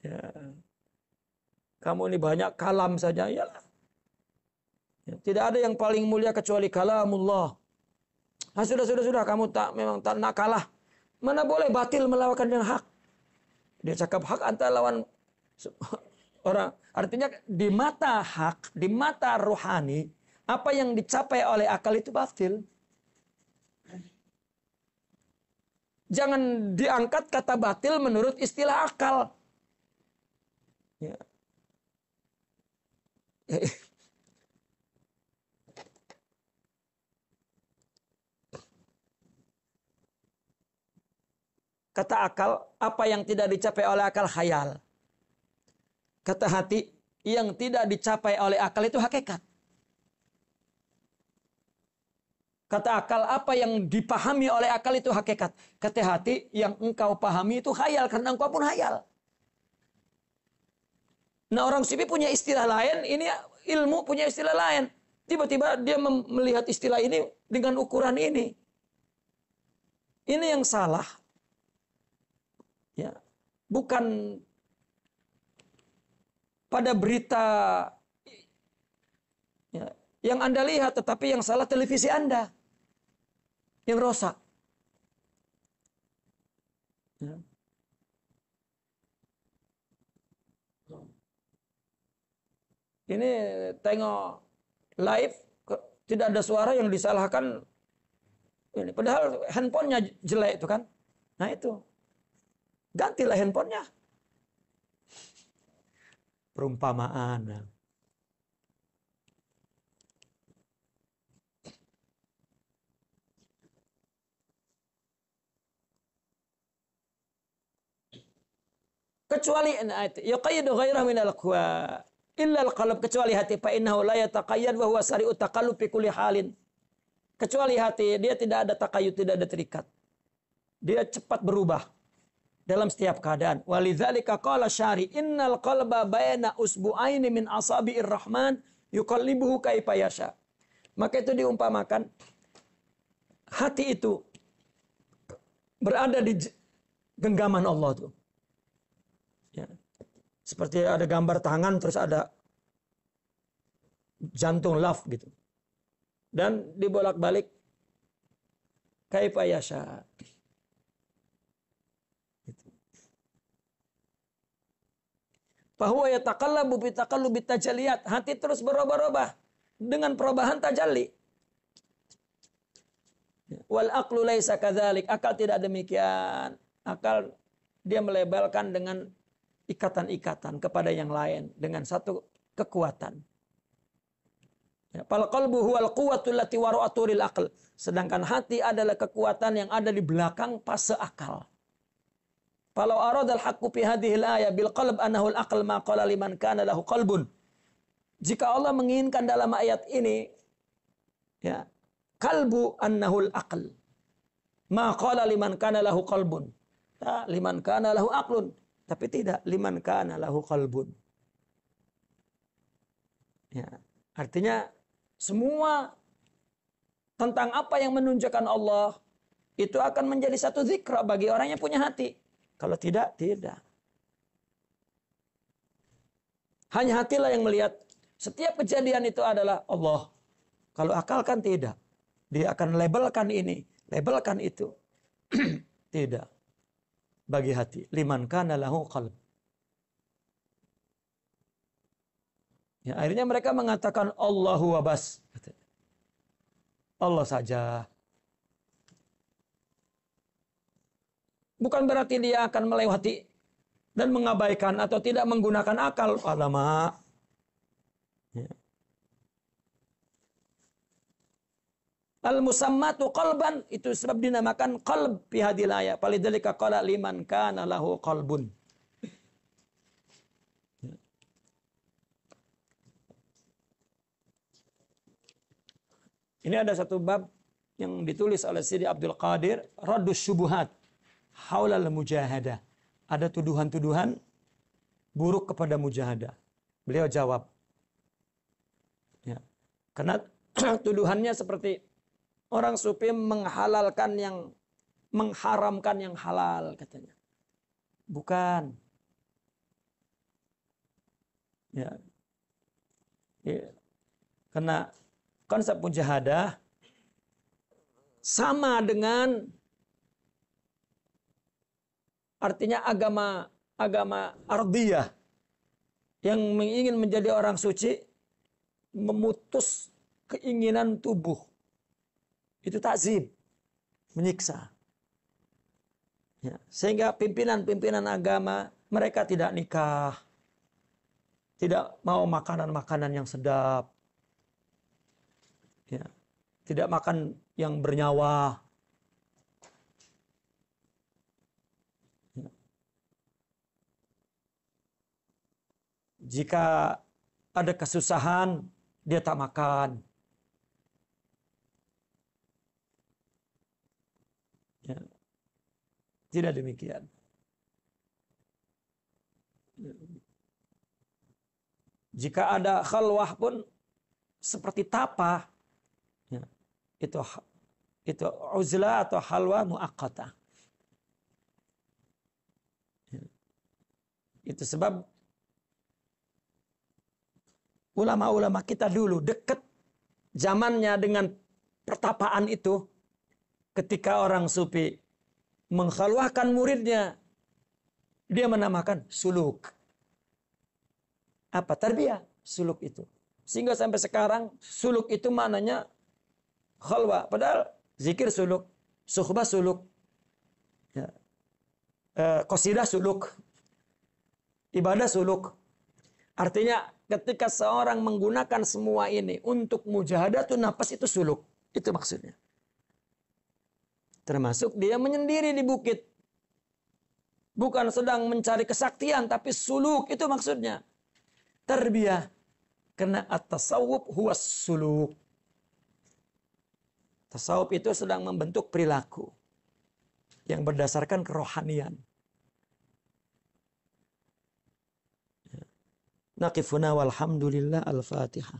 Ya. Kamu ini banyak kalam saja, iyalah. Ya. Tidak ada yang paling mulia kecuali kalamullah. Nah, sudah, kamu memang tak nak kalah. Mana boleh batil melawan yang hak. Dia cakap hak antara lawan orang. Artinya di mata hak, di mata rohani, apa yang dicapai oleh akal itu batil. Jangan diangkat kata batil menurut istilah akal. Ya. Kata akal, apa yang tidak dicapai oleh akal khayal. Kata hati, yang tidak dicapai oleh akal itu hakikat. Kata akal, apa yang dipahami oleh akal itu hakikat. Kata hati, yang engkau pahami itu khayal, karena engkau pun khayal. Nah, orang sufi punya istilah lain, ini ilmu punya istilah lain. Tiba-tiba dia melihat istilah ini dengan ukuran ini. Ini yang salah. Ya, bukan pada berita ya, yang Anda lihat, tetapi yang salah televisi Anda yang rusak. Ya. Ini tengok live, tidak ada suara, yang disalahkan ini. Padahal handphonenya jelek itu kan. Nah itu, gantilah handphonenya. Perumpamaan. Kecuali yuqayyidu ghairahu minal aqwa illa al-qalb, kecuali hati, fa innahu la yataqayyad wa huwa sari'ut taqallub fi kulli halin. Kecuali hati, dia tidak ada taqayyud, tidak ada terikat. Dia cepat berubah dalam setiap keadaan. Walidzalika qala syari innal qalba baina usbu'aini min asabi'ir rahman yuqallibuhu kaifa yasha. Maka itu diumpamakan hati itu berada di genggaman Allah tuh. Ya. Seperti ada gambar tangan, terus ada jantung love gitu. Dan dibolak-balik kaifa yasha. Gitu. Fahuwa yataqallabu bi taqallubi tajalliyat. Hati terus berubah-ubah dengan perubahan tajalli. Wal aqlu laisa kadzalik. Akal tidak demikian. Akal dia melabelkan dengan ikatan-ikatan kepada yang lain dengan satu kekuatan. Fal qalbu huwal quwwatul lati wara'aturil aql. Sedangkan hati adalah kekuatan yang ada di belakang fase akal. Falau aradal haqqu fi hadhil ayah bil qalb annahu al aql ma qala liman kana lahu qalbun. Jika Allah menginginkan dalam ayat ini ya, qalbu annahu al aql ma qala liman kana lahu qalbun. Ya, liman kana lahu aqlun. Tapi tidak, liman kana lahu qalbun. Ya, artinya semua tentang apa yang menunjukkan Allah itu akan menjadi satu zikra bagi orang yang punya hati. Kalau tidak, tidak. Hanya hatilah yang melihat setiap kejadian itu adalah Allah. Kalau akal kan tidak. Dia akan labelkan ini, labelkan itu. Tidak. Bagi hati, liman kana lahu qalb. Ya, akhirnya mereka mengatakan Allahu wabas. Allah saja. Bukan berarti dia akan melewati dan mengabaikan atau tidak menggunakan akal. Ulama. Ya. Al-musammatu qalban, itu sebab dinamakan qalb fi hadhil ayat. Falidzalika qala liman kana lahu qalbun. Ini ada satu bab yang ditulis oleh Sidi Abdul Qadir, Raddus Syubuhat haulal mujahadah. Ada tuduhan-tuduhan buruk kepada mujahadah. Beliau jawab. Ya. Karena tuduhannya seperti orang sufi menghalalkan yang mengharamkan yang halal katanya. Bukan. Ya. Ya. Karena konsep mujahadah sama dengan artinya agama ardiyah yang ingin menjadi orang suci, memutus keinginan tubuh. Itu takzib, menyiksa. Ya, sehingga pimpinan-pimpinan agama mereka tidak nikah, tidak mau makanan-makanan yang sedap, ya, tidak makan yang bernyawa. Jika ada kesusahan, dia tak makan. Ya. Tidak demikian. Jika ada khalwah pun seperti tapa, ya, itu uzlah atau halwa muaqqatah. Ya. Itu sebab ulama-ulama kita dulu dekat zamannya dengan pertapaan itu, ketika orang sufi mengkhalwahkan muridnya, dia menamakan suluk. Apa? Tarbiyah. Suluk itu. Sehingga sampai sekarang suluk itu maknanya khalwah. Padahal zikir suluk, sukhbah suluk, ya. Qasidah suluk, ibadah suluk. Artinya ketika seorang menggunakan semua ini untuk mujahadatun nafas, itu suluk. Itu maksudnya. Termasuk dia menyendiri di bukit. Bukan sedang mencari kesaktian, tapi suluk itu maksudnya. Tarbiyah. Karena at-tasawuf huwas suluk. Tasawuf itu sedang membentuk perilaku yang berdasarkan kerohanian. Naqifuna walhamdulillah al-Fatihah.